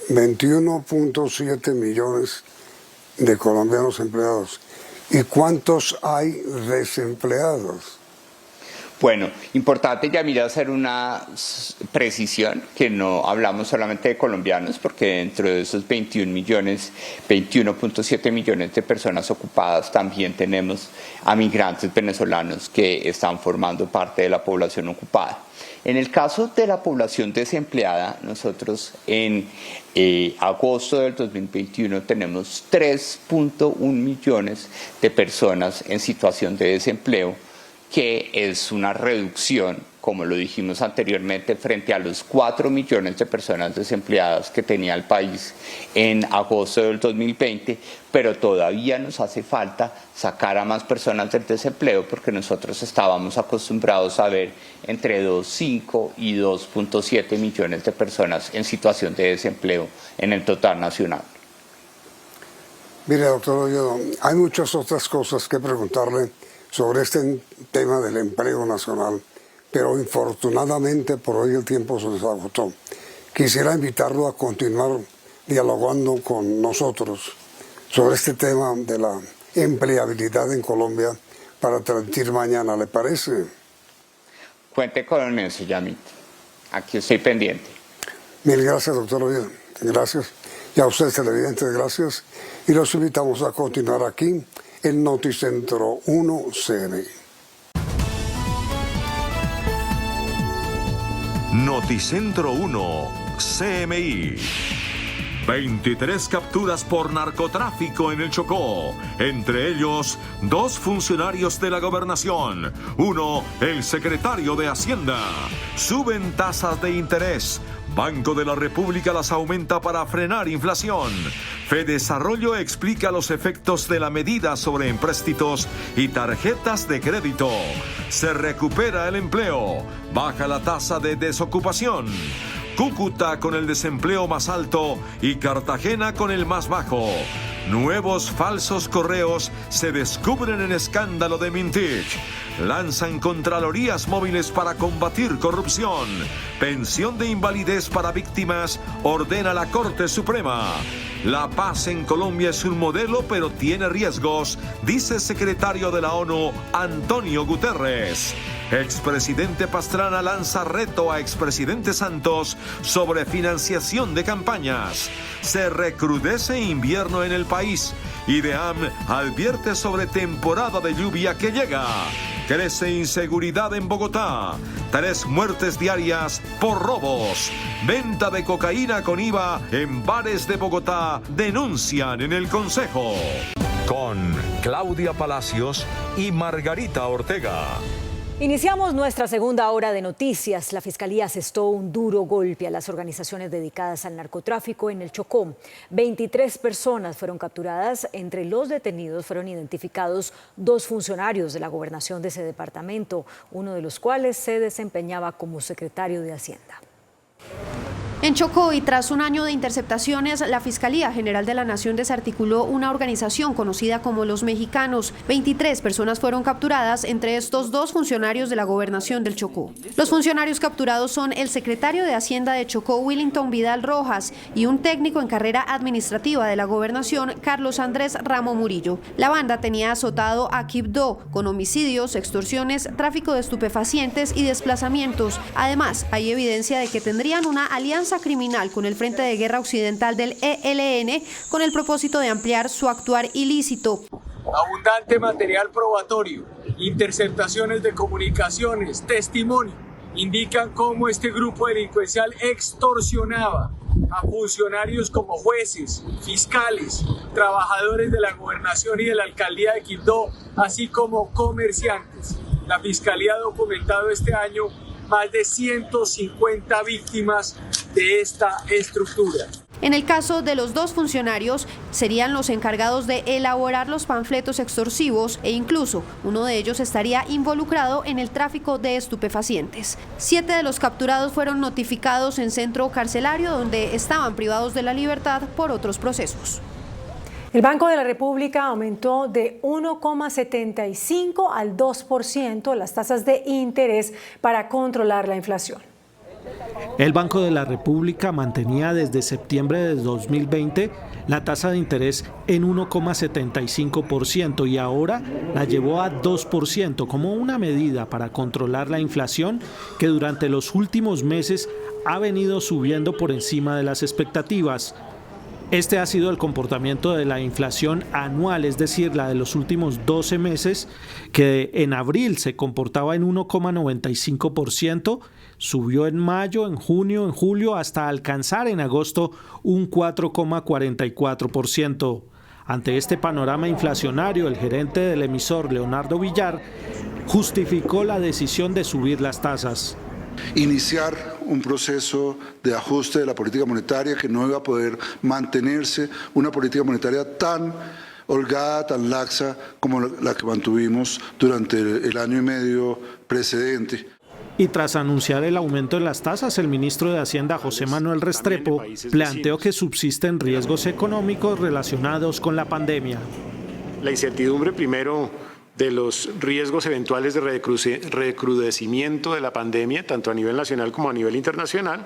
21.7 millones de colombianos empleados. ¿Y cuántos hay desempleados? Bueno, importante ya hacer una precisión, que no hablamos solamente de colombianos, porque dentro de esos 21.7 millones de personas ocupadas también tenemos a migrantes venezolanos que están formando parte de la población ocupada. En el caso de la población desempleada, nosotros en agosto del 2021 tenemos 3.1 millones de personas en situación de desempleo, que es una reducción, como lo dijimos anteriormente, frente a los 4 millones de personas desempleadas que tenía el país en agosto del 2020, pero todavía nos hace falta sacar a más personas del desempleo porque nosotros estábamos acostumbrados a ver entre 2,5 y 2,7 millones de personas en situación de desempleo en el total nacional. Mire, doctor Oviedo, hay muchas otras cosas que preguntarle sobre este tema del empleo nacional, pero infortunadamente por hoy el tiempo se nos agotó. Quisiera invitarlo a continuar dialogando con nosotros sobre este tema de la empleabilidad en Colombia para transmitir mañana, ¿le parece? Cuente con eso, Yamit. Aquí estoy pendiente. Mil gracias, doctor Oviedo. Gracias. Y a ustedes, televidentes, gracias. Y los invitamos a continuar aquí en Noticentro 1 CNI. Noticentro 1 CMI. 23 capturas por narcotráfico en el Chocó, entre ellos 2 funcionarios de la gobernación, uno el secretario de Hacienda. Suben tasas de interés. Banco de la República las aumenta para frenar inflación. Fedesarrollo explica los efectos de la medida sobre empréstitos y tarjetas de crédito. Se recupera el empleo. Baja la tasa de desocupación. Cúcuta con el desempleo más alto y Cartagena con el más bajo. Nuevos falsos correos se descubren en escándalo de Mintic. Lanzan contralorías móviles para combatir corrupción. Pensión de invalidez para víctimas ordena la Corte Suprema. La paz en Colombia es un modelo, pero tiene riesgos, dice secretario de la ONU, Antonio Guterres. Expresidente Pastrana lanza reto a expresidente Santos sobre financiación de campañas. Se recrudece invierno en el país. IDEAM advierte sobre temporada de lluvia que llega. Crece inseguridad en Bogotá. 3 muertes diarias por robos. Venta de cocaína con IVA en bares de Bogotá denuncian en el Consejo. Con Claudia Palacios y Margarita Ortega. Iniciamos nuestra segunda hora de noticias. La Fiscalía asestó un duro golpe a las organizaciones dedicadas al narcotráfico en el Chocó. 23 personas fueron capturadas. Entre los detenidos fueron identificados 2 funcionarios de la gobernación de ese departamento, uno de los cuales se desempeñaba como secretario de Hacienda. En Chocó y tras un año de interceptaciones, la Fiscalía General de la Nación desarticuló una organización conocida como Los Mexicanos. 23 personas fueron capturadas, entre estos 2 funcionarios de la gobernación del Chocó. Los funcionarios capturados son el secretario de Hacienda de Chocó, Willington Vidal Rojas, y un técnico en carrera administrativa de la gobernación, Carlos Andrés Ramo Murillo. La banda tenía azotado a Quibdó con homicidios, extorsiones, tráfico de estupefacientes y desplazamientos. Además, hay evidencia de que tendrían una alianza criminal con el Frente de Guerra Occidental del ELN con el propósito de ampliar su actuar ilícito. Abundante material probatorio, interceptaciones de comunicaciones, testimonio, indican cómo este grupo delincuencial extorsionaba a funcionarios como jueces, fiscales, trabajadores de la gobernación y de la alcaldía de Quibdó, así como comerciantes. La Fiscalía ha documentado este año más de 150 víctimas de esta estructura. En el caso de los 2 funcionarios, serían los encargados de elaborar los panfletos extorsivos e incluso uno de ellos estaría involucrado en el tráfico de estupefacientes. 7 de los capturados fueron notificados en centro carcelario donde estaban privados de la libertad por otros procesos. El Banco de la República aumentó de 1,75 al 2% las tasas de interés para controlar la inflación. El Banco de la República mantenía desde septiembre de 2020 la tasa de interés en 1,75% y ahora la llevó a 2% como una medida para controlar la inflación que durante los últimos meses ha venido subiendo por encima de las expectativas. Este ha sido el comportamiento de la inflación anual, es decir, la de los últimos 12 meses, que en abril se comportaba en 1,95%, subió en mayo, en junio, en julio, hasta alcanzar en agosto un 4,44%. Ante este panorama inflacionario, el gerente del emisor, Leonardo Villar, justificó la decisión de subir las tasas. Iniciar un proceso de ajuste de la política monetaria que no iba a poder mantenerse, una política monetaria tan holgada, tan laxa como la que mantuvimos durante el año y medio precedente. Y tras anunciar el aumento en las tasas, el ministro de Hacienda, José Manuel Restrepo, planteó que subsisten riesgos económicos relacionados con la pandemia. La incertidumbre primero de los riesgos eventuales de recrudecimiento de la pandemia, tanto a nivel nacional como a nivel internacional,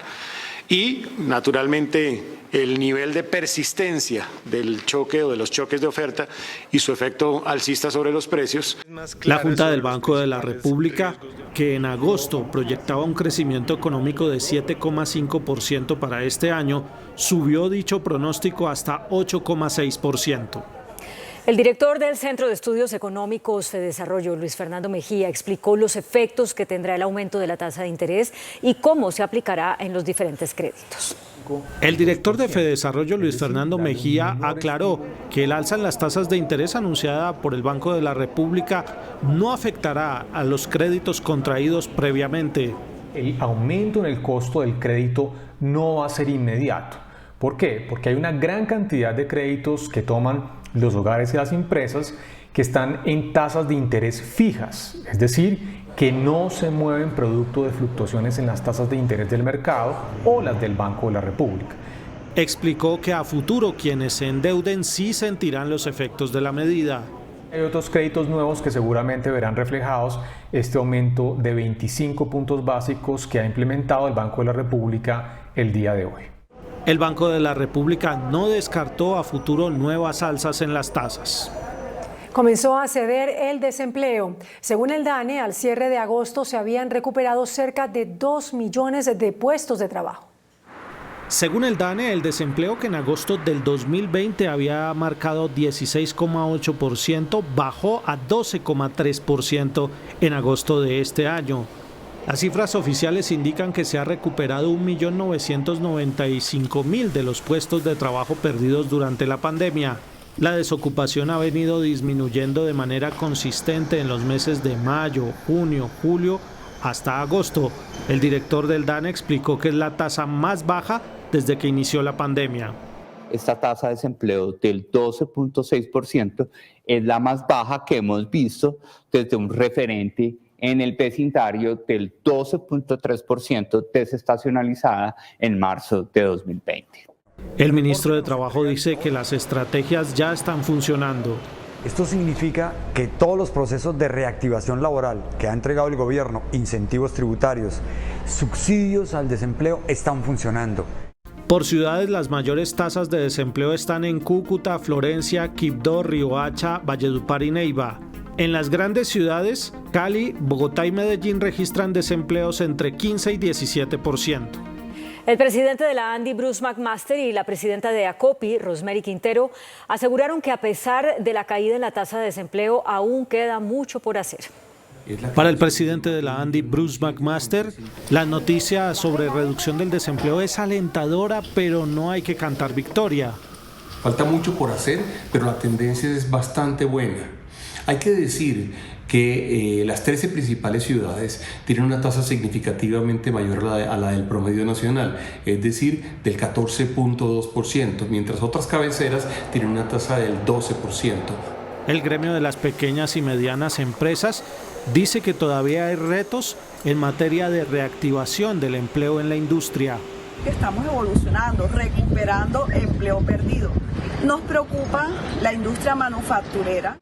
y naturalmente el nivel de persistencia del choque o de los choques de oferta y su efecto alcista sobre los precios. La Junta del Banco de la República, que en agosto proyectaba un crecimiento económico de 7,5% para este año, subió dicho pronóstico hasta 8,6%. El director del Centro de Estudios Económicos de Desarrollo, Luis Fernando Mejía, explicó los efectos que tendrá el aumento de la tasa de interés y cómo se aplicará en los diferentes créditos. El director de Fedesarrollo, Luis Fernando Mejía, aclaró que el alza en las tasas de interés anunciada por el Banco de la República no afectará a los créditos contraídos previamente. El aumento en el costo del crédito no va a ser inmediato. ¿Por qué? Porque hay una gran cantidad de créditos que toman los hogares y las empresas que están en tasas de interés fijas, es decir, que no se mueven producto de fluctuaciones en las tasas de interés del mercado o las del Banco de la República. Explicó que a futuro quienes se endeuden sí sentirán los efectos de la medida. Hay otros créditos nuevos que seguramente verán reflejados este aumento de 25 puntos básicos que ha implementado el Banco de la República el día de hoy. El Banco de la República no descartó a futuro nuevas alzas en las tasas. Comenzó a ceder el desempleo. Según el DANE, al cierre de agosto se habían recuperado cerca de 2 millones de puestos de trabajo. Según el DANE, el desempleo, que en agosto del 2020 había marcado 16,8%, bajó a 12,3% en agosto de este año. Las cifras oficiales indican que se ha recuperado 1.995.000 de los puestos de trabajo perdidos durante la pandemia. La desocupación ha venido disminuyendo de manera consistente en los meses de mayo, junio, julio hasta agosto. El director del DANE explicó que es la tasa más baja desde que inició la pandemia. Esta tasa de desempleo del 12,6% es la más baja que hemos visto desde un referente en el vecindario del 12,3% desestacionalizada en marzo de 2020. El ministro de Trabajo dice que las estrategias ya están funcionando. Esto significa que todos los procesos de reactivación laboral que ha entregado el gobierno, incentivos tributarios, subsidios al desempleo, están funcionando. Por ciudades, las mayores tasas de desempleo están en Cúcuta, Florencia, Quibdó, Riohacha, Valledupar y Neiva. En las grandes ciudades, Cali, Bogotá y Medellín registran desempleos entre 15 y 17%. El presidente de la ANDI, Bruce McMaster, y la presidenta de ACOPI, Rosemary Quintero, aseguraron que a pesar de la caída en la tasa de desempleo, aún queda mucho por hacer. Para el presidente de la ANDI, Bruce McMaster, la noticia sobre reducción del desempleo es alentadora, pero no hay que cantar victoria. Falta mucho por hacer, pero la tendencia es bastante buena. Hay que decir que las 13 principales ciudades tienen una tasa significativamente mayor a la del promedio nacional, es decir, del 14,2%, mientras otras cabeceras tienen una tasa del 12%. El gremio de las pequeñas y medianas empresas dice que todavía hay retos en materia de reactivación del empleo en la industria. Estamos evolucionando, recuperando empleo perdido. Nos preocupa la industria manufacturera.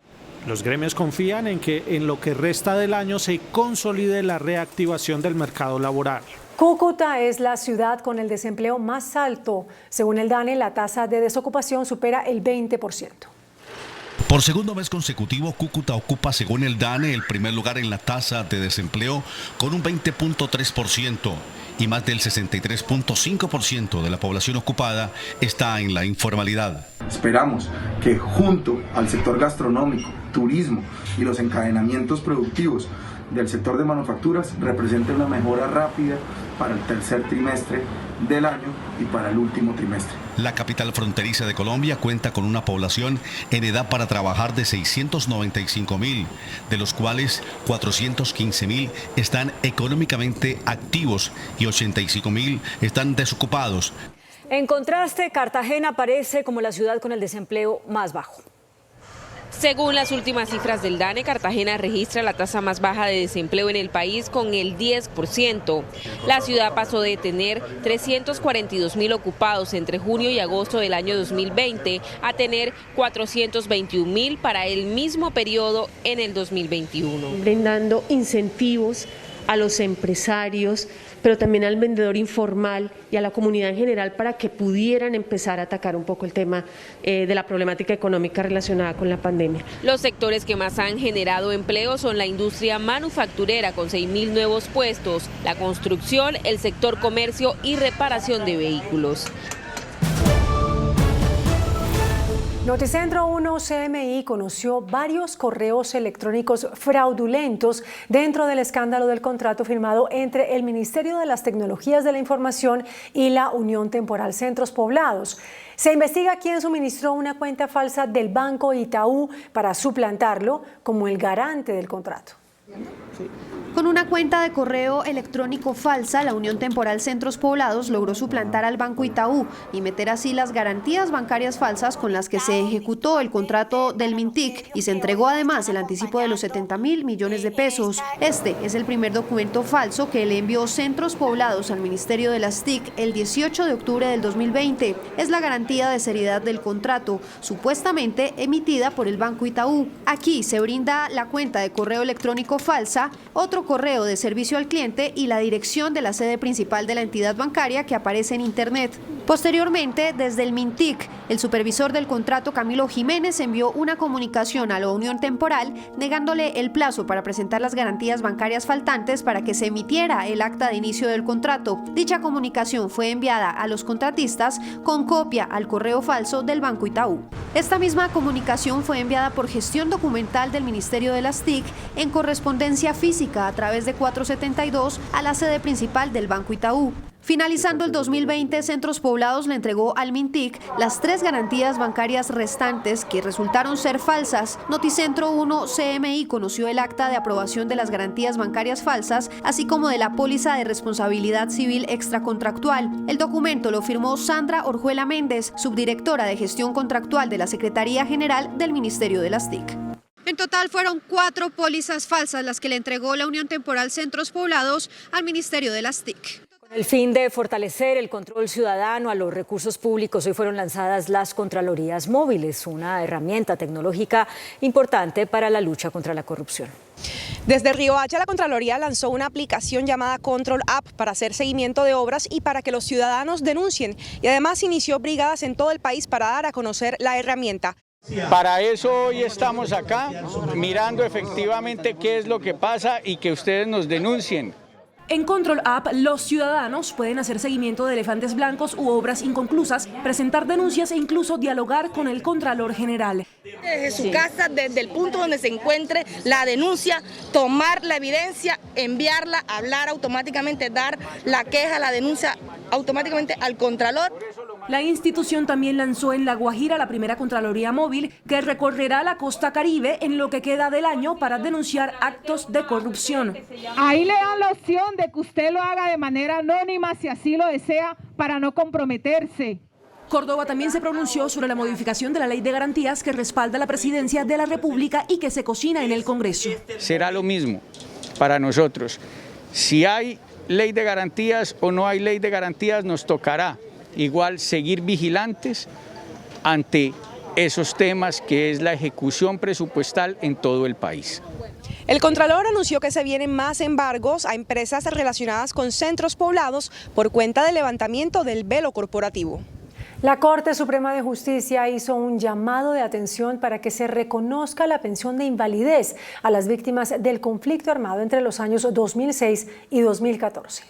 Los gremios confían en que en lo que resta del año se consolide la reactivación del mercado laboral. Cúcuta es la ciudad con el desempleo más alto. Según el DANE, la tasa de desocupación supera el 20%. Por segundo mes consecutivo, Cúcuta ocupa, según el DANE, el primer lugar en la tasa de desempleo con un 20,3%. Y más del 63,5% de la población ocupada está en la informalidad. Esperamos que junto al sector gastronómico, turismo y los encadenamientos productivos del sector de manufacturas represente una mejora rápida para el tercer trimestre del año y para el último trimestre. La capital fronteriza de Colombia cuenta con una población en edad para trabajar de 695.000, de los cuales 415.000 están económicamente activos y 85.000 están desocupados. En contraste, Cartagena aparece como la ciudad con el desempleo más bajo. Según las últimas cifras del DANE, Cartagena registra la tasa más baja de desempleo en el país con el 10%. La ciudad pasó de tener 342.000 ocupados entre junio y agosto del año 2020 a tener 421.000 para el mismo periodo en el 2021. Brindando incentivos a los empresarios, pero también al vendedor informal y a la comunidad en general para que pudieran empezar a atacar un poco el tema de la problemática económica relacionada con la pandemia. Los sectores que más han generado empleo son la industria manufacturera con 6.000 nuevos puestos, la construcción, el sector comercio y reparación de vehículos. Noticentro 1 CMI conoció varios correos electrónicos fraudulentos dentro del escándalo del contrato firmado entre el Ministerio de las Tecnologías de la Información y la Unión Temporal Centros Poblados. Se investiga quién suministró una cuenta falsa del Banco Itaú para suplantarlo como el garante del contrato. Con una cuenta de correo electrónico falsa, la Unión Temporal Centros Poblados logró suplantar al Banco Itaú y meter así las garantías bancarias falsas con las que se ejecutó el contrato del Mintic y se entregó además el anticipo de los 70.000 millones de pesos. Este es el primer documento falso que le envió Centros Poblados al Ministerio de las TIC el 18 de octubre del 2020. Es la garantía de seriedad del contrato, supuestamente emitida por el Banco Itaú. Aquí se brinda la cuenta de correo electrónico falsa, otro correo de servicio al cliente y la dirección de la sede principal de la entidad bancaria que aparece en Internet. Posteriormente, desde el Mintic, el supervisor del contrato, Camilo Jiménez, envió una comunicación a la Unión Temporal negándole el plazo para presentar las garantías bancarias faltantes para que se emitiera el acta de inicio del contrato. Dicha comunicación fue enviada a los contratistas con copia al correo falso del Banco Itaú. Esta misma comunicación fue enviada por gestión documental del Ministerio de las TIC en correspondencia física a través de 472 a la sede principal del Banco Itaú. Finalizando el 2020, Centros Poblados le entregó al Mintic las 3 garantías bancarias restantes que resultaron ser falsas. Noticentro 1 CMI conoció el acta de aprobación de las garantías bancarias falsas, así como de la póliza de responsabilidad civil extracontractual. El documento lo firmó Sandra Orjuela Méndez, subdirectora de gestión contractual de la Secretaría General del Ministerio de las TIC. En total fueron 4 pólizas falsas las que le entregó la Unión Temporal Centros Poblados al Ministerio de las TIC. Con el fin de fortalecer el control ciudadano a los recursos públicos, hoy fueron lanzadas las Contralorías Móviles, una herramienta tecnológica importante para la lucha contra la corrupción. Desde Riohacha, la Contraloría lanzó una aplicación llamada Control App para hacer seguimiento de obras y para que los ciudadanos denuncien. Y además inició brigadas en todo el país para dar a conocer la herramienta. Para eso hoy estamos acá, mirando efectivamente qué es lo que pasa y que ustedes nos denuncien. En Control App, los ciudadanos pueden hacer seguimiento de elefantes blancos u obras inconclusas, presentar denuncias e incluso dialogar con el Contralor General. Desde su casa, desde el punto donde se encuentre la denuncia, tomar la evidencia, enviarla, hablar automáticamente, dar la queja, la denuncia automáticamente al Contralor. La institución también lanzó en La Guajira la primera Contraloría Móvil que recorrerá la costa caribe en lo que queda del año para denunciar actos de corrupción. Ahí le dan la opción de que usted lo haga de manera anónima si así lo desea para no comprometerse. Córdoba también se pronunció sobre la modificación de la Ley de Garantías que respalda la Presidencia de la República y que se cocina en el Congreso. Será lo mismo para nosotros. Si hay ley de garantías o no hay ley de garantías, nos tocará igual seguir vigilantes ante esos temas que es la ejecución presupuestal en todo el país. El Contralor anunció que se vienen más embargos a empresas relacionadas con Centros Poblados por cuenta del levantamiento del velo corporativo. La Corte Suprema de Justicia hizo un llamado de atención para que se reconozca la pensión de invalidez a las víctimas del conflicto armado entre los años 2006 y 2014.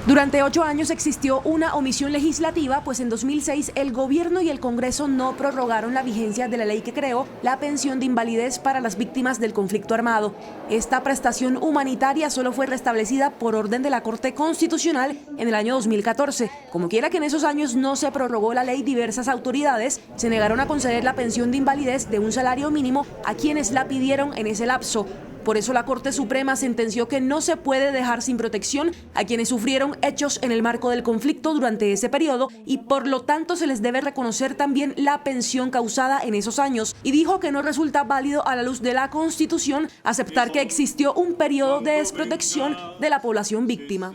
Durante 8 años existió una omisión legislativa, pues en 2006 el gobierno y el Congreso no prorrogaron la vigencia de la ley que creó la pensión de invalidez para las víctimas del conflicto armado. Esta prestación humanitaria solo fue restablecida por orden de la Corte Constitucional en el año 2014. Como quiera que en esos años no se prorrogó la ley, diversas autoridades se negaron a conceder la pensión de invalidez de un salario mínimo a quienes la pidieron en ese lapso. Por eso la Corte Suprema sentenció que no se puede dejar sin protección a quienes sufrieron hechos en el marco del conflicto durante ese periodo y por lo tanto se les debe reconocer también la pensión causada en esos años. Y dijo que no resulta válido a la luz de la Constitución aceptar que existió un periodo de desprotección de la población víctima.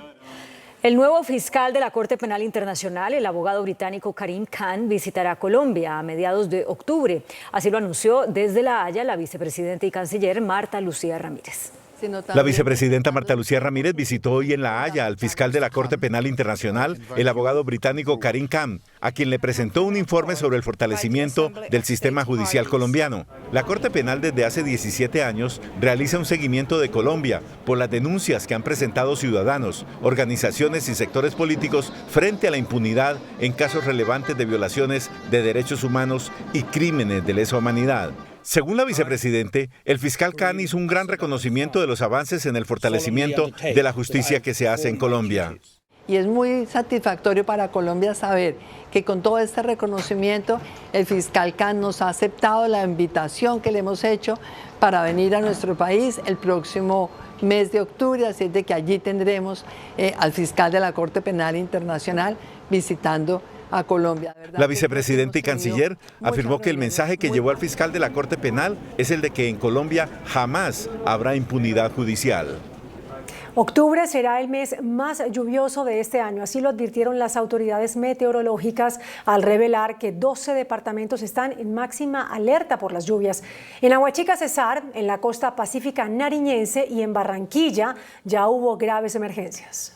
El nuevo fiscal de la Corte Penal Internacional, el abogado británico Karim Khan, visitará Colombia a mediados de octubre. Así lo anunció desde La Haya la vicepresidenta y canciller Marta Lucía Ramírez. La vicepresidenta Marta Lucía Ramírez visitó hoy en La Haya al fiscal de la Corte Penal Internacional, el abogado británico Karim Khan, a quien le presentó un informe sobre el fortalecimiento del sistema judicial colombiano. La Corte Penal desde hace 17 años realiza un seguimiento de Colombia por las denuncias que han presentado ciudadanos, organizaciones y sectores políticos frente a la impunidad en casos relevantes de violaciones de derechos humanos y crímenes de lesa humanidad. Según la vicepresidente, el fiscal Khan hizo un gran reconocimiento de los avances en el fortalecimiento de la justicia que se hace en Colombia. Y es muy satisfactorio para Colombia saber que con todo este reconocimiento el fiscal Khan nos ha aceptado la invitación que le hemos hecho para venir a nuestro país el próximo mes de octubre, así es de que allí tendremos al fiscal de la Corte Penal Internacional visitando a Colombia. La vicepresidenta y canciller afirmó que el mensaje que llevó al fiscal de la Corte Penal es el de que en Colombia jamás habrá impunidad judicial. Octubre será el mes más lluvioso de este año, así lo advirtieron las autoridades meteorológicas al revelar que 12 departamentos están en máxima alerta por las lluvias. En Aguachica, Cesar, en la costa pacífica nariñense y en Barranquilla ya hubo graves emergencias.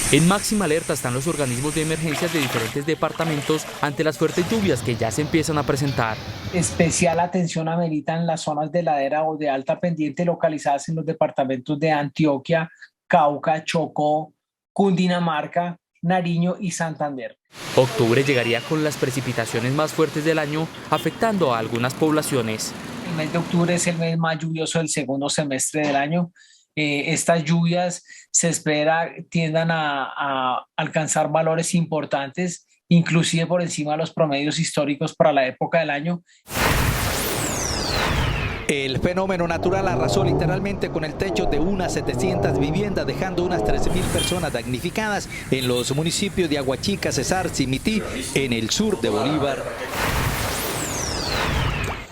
En máxima alerta están los organismos de emergencias de diferentes departamentos ante las fuertes lluvias que ya se empiezan a presentar. Especial atención ameritan las zonas de ladera o de alta pendiente localizadas en los departamentos de Antioquia, Cauca, Chocó, Cundinamarca, Nariño y Santander. Octubre llegaría con las precipitaciones más fuertes del año, afectando a algunas poblaciones. El mes de octubre es el mes más lluvioso del segundo semestre del año. Estas lluvias se espera tiendan a alcanzar valores importantes, inclusive por encima de los promedios históricos para la época del año. El fenómeno natural arrasó literalmente con el techo de unas 700 viviendas, dejando unas 13.000 personas damnificadas en los municipios de Aguachica, Cesar, Cimití, en el sur de Bolívar.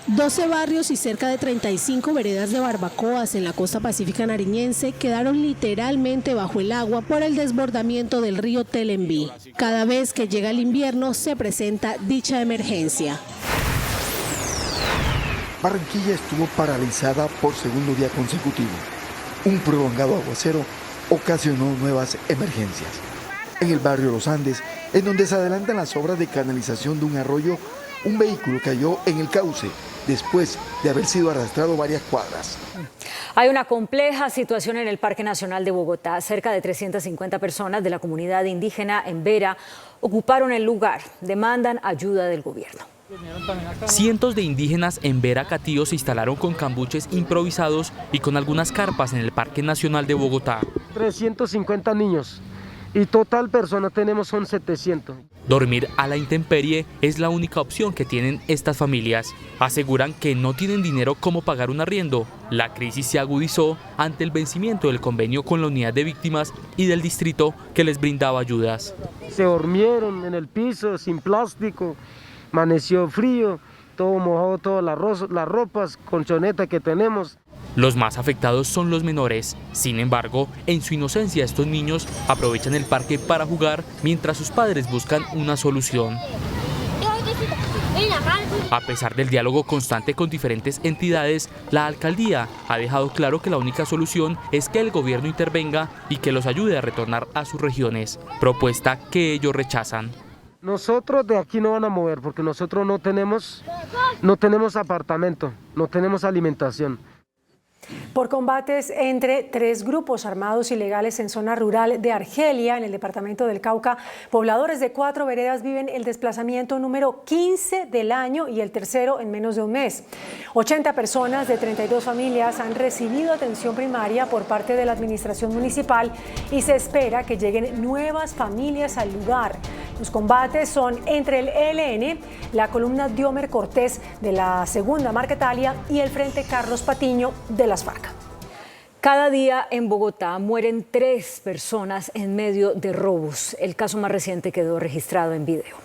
12 barrios y cerca de 35 veredas de barbacoas en la costa pacífica nariñense quedaron literalmente bajo el agua por el desbordamiento del río Telenví. Cada vez que llega el invierno se presenta dicha emergencia. Barranquilla estuvo paralizada por segundo día consecutivo. Un prolongado aguacero ocasionó nuevas emergencias. En el barrio Los Andes, en donde se adelantan las obras de canalización de un arroyo, un vehículo cayó en el cauce después de haber sido arrastrado varias cuadras. Hay una compleja situación en el Parque Nacional de Bogotá. Cerca de 350 personas de la comunidad indígena en Vera ocuparon el lugar. Demandan ayuda del gobierno. Cientos de indígenas en Vera, Catío, se instalaron con cambuches improvisados y con algunas carpas en el Parque Nacional de Bogotá. 350 niños y total personas tenemos son 700. Dormir a la intemperie es la única opción que tienen estas familias. Aseguran que no tienen dinero como pagar un arriendo. La crisis se agudizó ante el vencimiento del convenio con la unidad de víctimas y del distrito que les brindaba ayudas. Se durmieron en el piso sin plástico, amaneció frío, todo mojado, todas las ropas, colchoneta que tenemos. Los más afectados son los menores. Sin embargo, en su inocencia estos niños aprovechan el parque para jugar mientras sus padres buscan una solución. A pesar del diálogo constante con diferentes entidades, la alcaldía ha dejado claro que la única solución es que el gobierno intervenga y que los ayude a retornar a sus regiones, propuesta que ellos rechazan. Nosotros de aquí no van a mover porque nosotros no tenemos apartamento, no tenemos alimentación. Por combates entre 3 grupos armados ilegales en zona rural de Argelia, en el departamento del Cauca, pobladores de 4 veredas viven el desplazamiento número 15 del año y el tercero en menos de un mes. 80 personas de 32 familias han recibido atención primaria por parte de la administración municipal y se espera que lleguen nuevas familias al lugar. Los combates son entre el ELN, la columna Diomer Cortés de la Segunda Marquetalia y el Frente Carlos Patiño de las FARC. Cada día en Bogotá mueren 3 personas en medio de robos. El caso más reciente quedó registrado en video.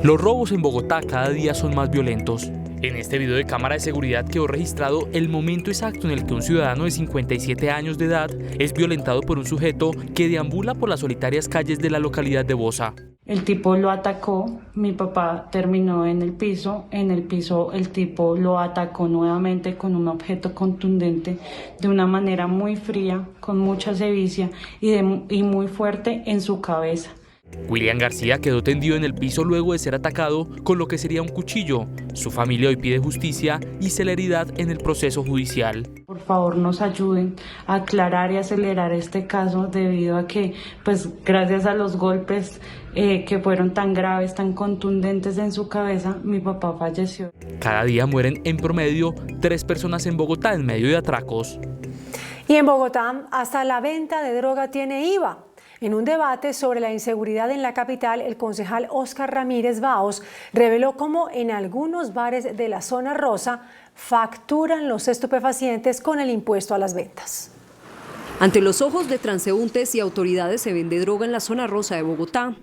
Los robos en Bogotá cada día son más violentos. En este video de cámara de seguridad quedó registrado el momento exacto en el que un ciudadano de 57 años de edad es violentado por un sujeto que deambula por las solitarias calles de la localidad de Bosa. El tipo lo atacó, mi papá terminó en el piso el tipo lo atacó nuevamente con un objeto contundente de una manera muy fría, con mucha sevicia y muy fuerte en su cabeza. William García quedó tendido en el piso luego de ser atacado con lo que sería un cuchillo. Su familia hoy pide justicia y celeridad en el proceso judicial. Por favor, nos ayuden a aclarar y acelerar este caso debido a que, gracias a los golpes que fueron tan graves, tan contundentes en su cabeza, mi papá falleció. Cada día mueren en promedio 3 personas en Bogotá en medio de atracos. Y en Bogotá, hasta la venta de droga tiene IVA. En un debate sobre la inseguridad en la capital, el concejal Óscar Ramírez Baos reveló cómo en algunos bares de la zona rosa facturan los estupefacientes con el impuesto a las ventas. Ante los ojos de transeúntes y autoridades se vende droga en la zona rosa de Bogotá.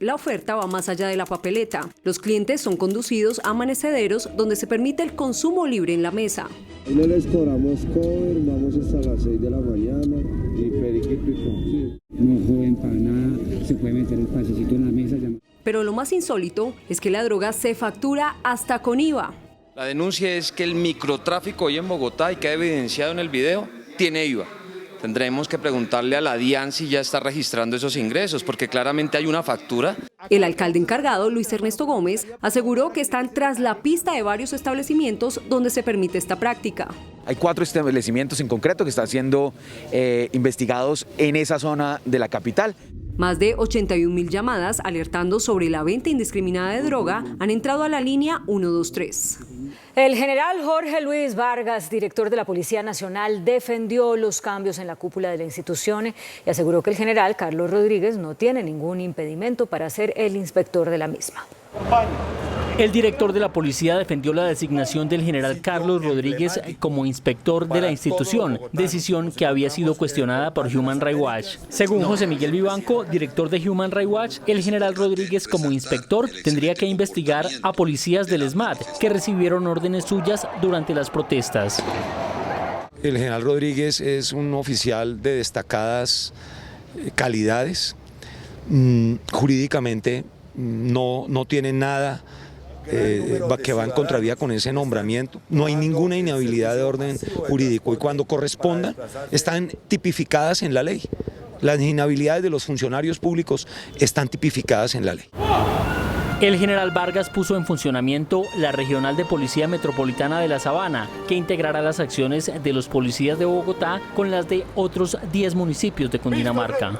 La oferta va más allá de la papeleta. Los clientes son conducidos a amanecederos donde se permite el consumo libre en la mesa. No les cobramos cover, vamos hasta las 6 de la mañana y periquito. No joven para nada, se puede meter el pasecito en la mesa. Pero lo más insólito es que la droga se factura hasta con IVA. La denuncia es que el microtráfico hoy en Bogotá, y que ha evidenciado en el video, tiene IVA. Tendremos que preguntarle a la DIAN si ya está registrando esos ingresos, porque claramente hay una factura. El alcalde encargado, Luis Ernesto Gómez, aseguró que están tras la pista de varios establecimientos donde se permite esta práctica. Hay 4 establecimientos en concreto que están siendo investigados en esa zona de la capital. Más de 81.000 llamadas alertando sobre la venta indiscriminada de droga han entrado a la línea 123. El general Jorge Luis Vargas, director de la Policía Nacional, defendió los cambios en la cúpula de la institución y aseguró que el general Carlos Rodríguez no tiene ningún impedimento para ser el inspector de la misma. El director de la policía defendió la designación del general Carlos Rodríguez como inspector de la institución, decisión que había sido cuestionada por Human Rights Watch. Según José Miguel Vivanco, director de Human Rights Watch, el general Rodríguez como inspector tendría que investigar a policías del SMAT que recibieron órdenes suyas durante las protestas. El general Rodríguez es un oficial de destacadas calidades. Jurídicamente no tiene nada que va en contravía con ese nombramiento. No hay ninguna inhabilidad de orden jurídico y cuando correspondan están tipificadas en la ley. Las inhabilidades de los funcionarios públicos están tipificadas en la ley. El general Vargas puso en funcionamiento la Regional de Policía Metropolitana de la Sabana, que integrará las acciones de los policías de Bogotá con las de otros 10 municipios de Cundinamarca.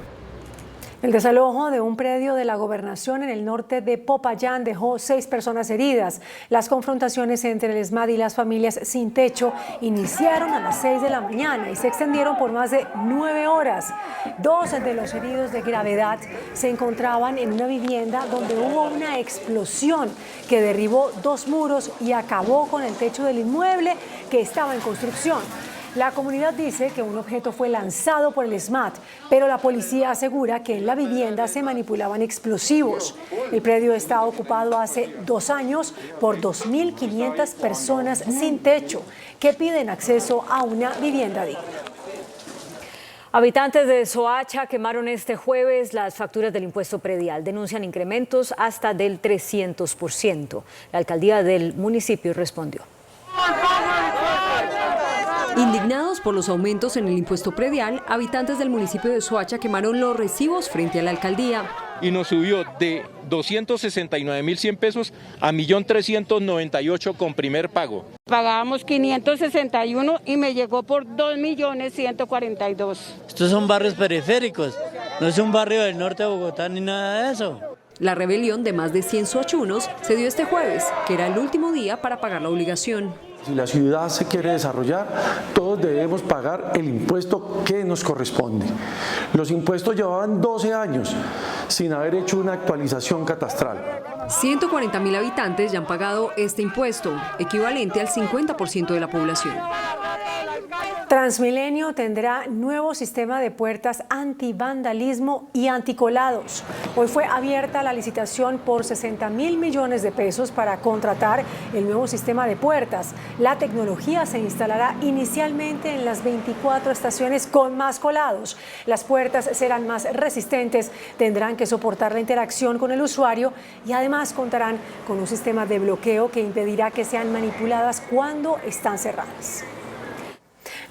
El desalojo de un predio de la gobernación en el norte de Popayán dejó 6 personas heridas. Las confrontaciones entre el SMAT y las familias sin techo iniciaron a las 6 de la mañana y se extendieron por más de 9 horas. 2 de los heridos de gravedad se encontraban en una vivienda donde hubo una explosión que derribó 2 muros y acabó con el techo del inmueble que estaba en construcción. La comunidad dice que un objeto fue lanzado por el SMAT, pero la policía asegura que en la vivienda se manipulaban explosivos. El predio está ocupado hace 2 años por 2.500 personas sin techo que piden acceso a una vivienda digna. Habitantes de Soacha quemaron este jueves las facturas del impuesto predial. Denuncian incrementos hasta del 300%. La alcaldía del municipio respondió. Indignados por los aumentos en el impuesto predial, habitantes del municipio de Soacha quemaron los recibos frente a la alcaldía. y nos subió de 269.100 pesos a 1.398.000 con primer pago. Pagábamos 561 y me llegó por 2.142.000. Estos son barrios periféricos, no es un barrio del norte de Bogotá ni nada de eso. La rebelión de más de 100 soachunos se dio este jueves, que era el último día para pagar la obligación. Si la ciudad se quiere desarrollar, todos debemos pagar el impuesto que nos corresponde. Los impuestos llevaban 12 años sin haber hecho una actualización catastral. 140.000 habitantes ya han pagado este impuesto, equivalente al 50% de la población. Transmilenio tendrá nuevo sistema de puertas antivandalismo y anticolados. Hoy fue abierta la licitación por 60.000 millones de pesos para contratar el nuevo sistema de puertas. La tecnología se instalará inicialmente en las 24 estaciones con más colados. Las puertas serán más resistentes, tendrán que soportar la interacción con el usuario y además contarán con un sistema de bloqueo que impedirá que sean manipuladas cuando están cerradas.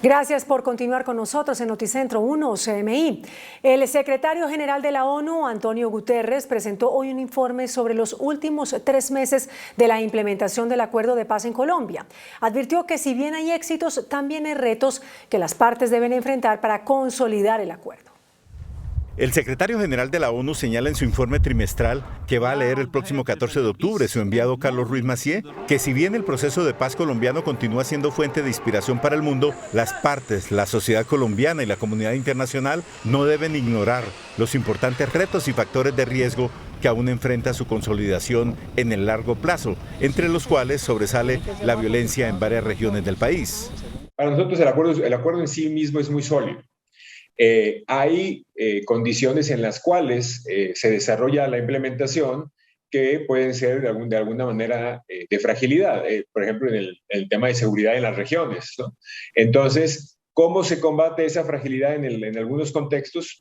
Gracias por continuar con nosotros en Noticentro 1 CMI. El secretario general de la ONU, Antonio Guterres, presentó hoy un informe sobre los últimos 3 meses de la implementación del Acuerdo de Paz en Colombia. Advirtió que si bien hay éxitos, también hay retos que las partes deben enfrentar para consolidar el acuerdo. El secretario general de la ONU señala en su informe trimestral que va a leer el próximo 14 de octubre su enviado Carlos Ruiz Massieu, que si bien el proceso de paz colombiano continúa siendo fuente de inspiración para el mundo, las partes, la sociedad colombiana y la comunidad internacional no deben ignorar los importantes retos y factores de riesgo que aún enfrenta su consolidación en el largo plazo, entre los cuales sobresale la violencia en varias regiones del país. Para nosotros el acuerdo en sí mismo es muy sólido. Hay condiciones en las cuales se desarrolla la implementación que pueden ser de alguna manera de fragilidad, por ejemplo en el tema de seguridad en las regiones, ¿no? Entonces, ¿cómo se combate esa fragilidad en algunos contextos?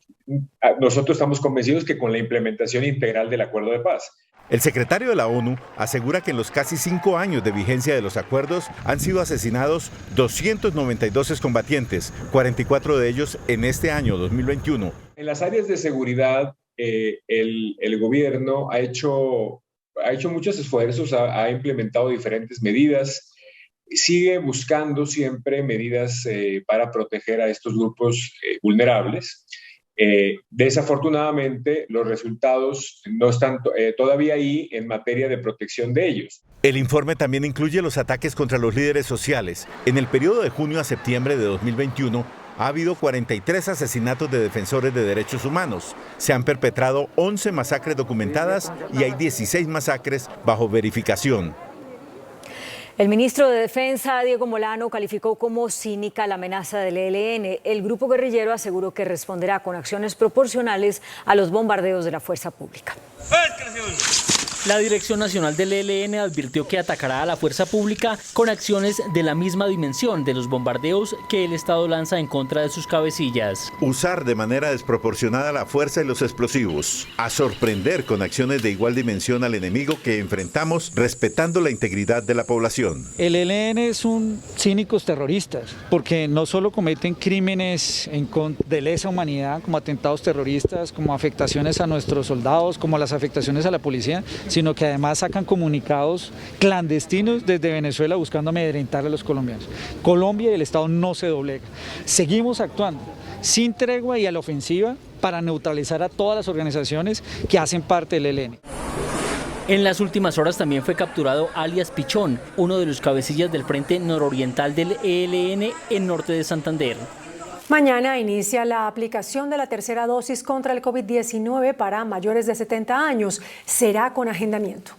Nosotros estamos convencidos que con la implementación integral del acuerdo de paz. El secretario de la ONU asegura que en los casi 5 años de vigencia de los acuerdos han sido asesinados 292 excombatientes, 44 de ellos en este año 2021. En las áreas de seguridad, el gobierno ha hecho muchos esfuerzos, ha implementado diferentes medidas, sigue buscando siempre medidas para proteger a estos grupos vulnerables. Desafortunadamente, los resultados no están todavía ahí en materia de protección de ellos. El informe también incluye los ataques contra los líderes sociales. En el periodo de junio a septiembre de 2021, ha habido 43 asesinatos de defensores de derechos humanos. Se han perpetrado 11 masacres documentadas y hay 16 masacres bajo verificación. El ministro de Defensa, Diego Molano, calificó como cínica la amenaza del ELN. El grupo guerrillero aseguró que responderá con acciones proporcionales a los bombardeos de la fuerza pública. La Dirección Nacional del ELN advirtió que atacará a la fuerza pública con acciones de la misma dimensión de los bombardeos que el Estado lanza en contra de sus cabecillas. Usar de manera desproporcionada la fuerza y los explosivos. A sorprender con acciones de igual dimensión al enemigo que enfrentamos, respetando la integridad de la población. El ELN son cínicos terroristas, porque no solo cometen crímenes de lesa humanidad, como atentados terroristas, como afectaciones a nuestros soldados, como las afectaciones a la policía, sino que además sacan comunicados clandestinos desde Venezuela buscando amedrentar a los colombianos. Colombia y el Estado no se doblega. Seguimos actuando sin tregua y a la ofensiva para neutralizar a todas las organizaciones que hacen parte del ELN. En las últimas horas también fue capturado alias Pichón, uno de los cabecillas del frente nororiental del ELN en norte de Santander. Mañana inicia la aplicación de la tercera dosis contra el COVID-19 para mayores de 70 años. Será con agendamiento.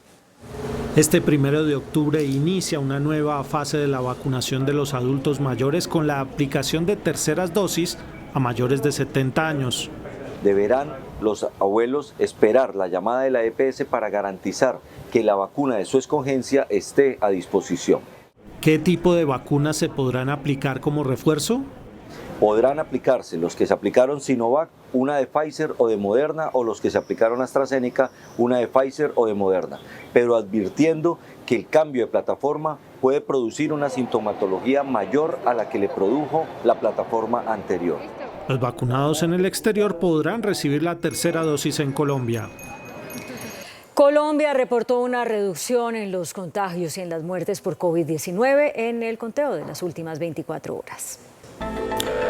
Este 1 de octubre inicia una nueva fase de la vacunación de los adultos mayores con la aplicación de terceras dosis a mayores de 70 años. Deberán los abuelos esperar la llamada de la EPS para garantizar que la vacuna de su escogencia esté a disposición. ¿Qué tipo de vacunas se podrán aplicar como refuerzo? Podrán aplicarse los que se aplicaron Sinovac, una de Pfizer o de Moderna, o los que se aplicaron AstraZeneca, una de Pfizer o de Moderna, pero advirtiendo que el cambio de plataforma puede producir una sintomatología mayor a la que le produjo la plataforma anterior. Los vacunados en el exterior podrán recibir la tercera dosis en Colombia. Colombia reportó una reducción en los contagios y en las muertes por COVID-19 en el conteo de las últimas 24 horas.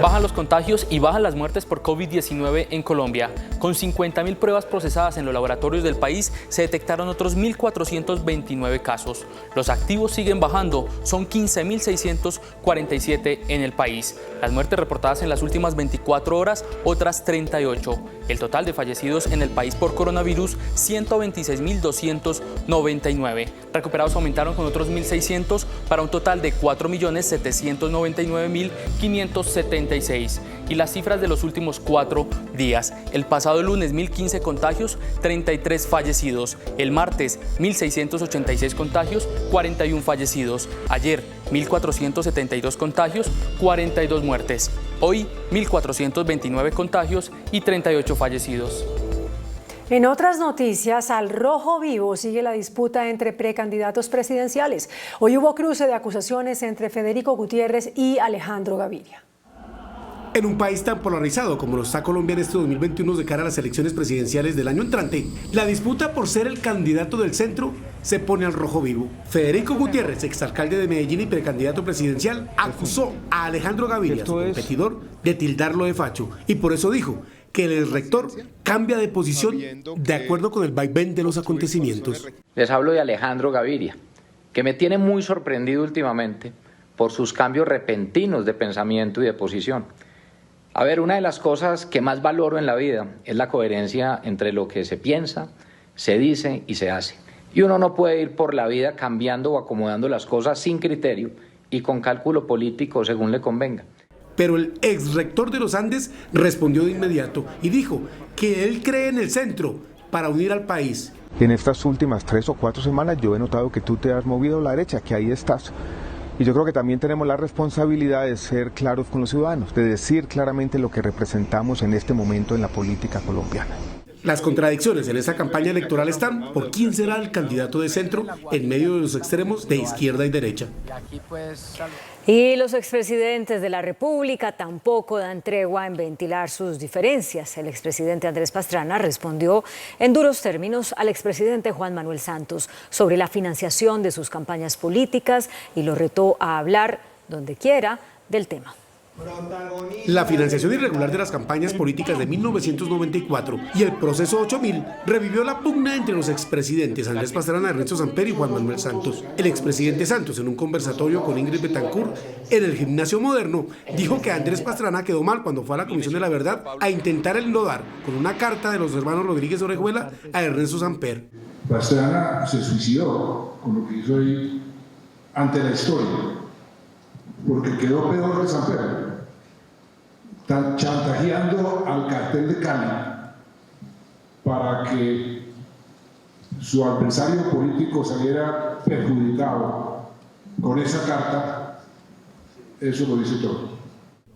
Bajan los contagios y bajan las muertes por COVID-19 en Colombia. Con 50.000 pruebas procesadas en los laboratorios del país, se detectaron otros 1.429 casos. Los activos siguen bajando, son 15.647 en el país. Las muertes reportadas en las últimas 24 horas, otras 38. El total de fallecidos en el país por coronavirus, 126.299. Recuperados aumentaron con otros 1.600 para un total de 4.799.576. Y las cifras de los últimos 4 días. El pasado lunes, 1.015 contagios, 33 fallecidos. El martes, 1.686 contagios, 41 fallecidos. Ayer, 1.472 contagios, 42 muertes. Hoy, 1.429 contagios y 38 fallecidos. En otras noticias, al rojo vivo sigue la disputa entre precandidatos presidenciales. Hoy hubo cruce de acusaciones entre Federico Gutiérrez y Alejandro Gaviria. En un país tan polarizado como lo está Colombia en este 2021 de cara a las elecciones presidenciales del año entrante, la disputa por ser el candidato del centro se pone al rojo vivo. Federico Gutiérrez, exalcalde de Medellín y precandidato presidencial, acusó a Alejandro Gaviria, su competidor, de tildarlo de facho, y por eso dijo que el rector cambia de posición de acuerdo con el vaivén de los acontecimientos. Les hablo de Alejandro Gaviria, que me tiene muy sorprendido últimamente por sus cambios repentinos de pensamiento y de posición. A ver, una de las cosas que más valoro en la vida es la coherencia entre lo que se piensa, se dice y se hace. Y uno no puede ir por la vida cambiando o acomodando las cosas sin criterio y con cálculo político según le convenga. Pero el ex rector de los Andes respondió de inmediato y dijo que él cree en el centro para unir al país. En estas últimas 3 o 4 semanas yo he notado que tú te has movido a la derecha, que ahí estás. Y yo creo que también tenemos la responsabilidad de ser claros con los ciudadanos, de decir claramente lo que representamos en este momento en la política colombiana. Las contradicciones en esta campaña electoral están por quién será el candidato de centro en medio de los extremos de izquierda y derecha. Y los expresidentes de la República tampoco dan tregua en ventilar sus diferencias. El expresidente Andrés Pastrana respondió en duros términos al expresidente Juan Manuel Santos sobre la financiación de sus campañas políticas y lo retó a hablar donde quiera del tema. La financiación irregular de las campañas políticas de 1994 y el proceso 8000 revivió la pugna entre los expresidentes Andrés Pastrana, Ernesto Samper y Juan Manuel Santos. El expresidente Santos, en un conversatorio con Ingrid Betancourt en el Gimnasio Moderno, dijo que Andrés Pastrana quedó mal cuando fue a la Comisión de la Verdad a intentar enlodar con una carta de los hermanos Rodríguez Orejuela a Ernesto Samper. Pastrana se suicidó con lo que hizo ahí ante la historia, porque quedó peor que Samper. Están chantajeando al cartel de Cali para que su adversario político saliera perjudicado con esa carta. Eso lo dice todo.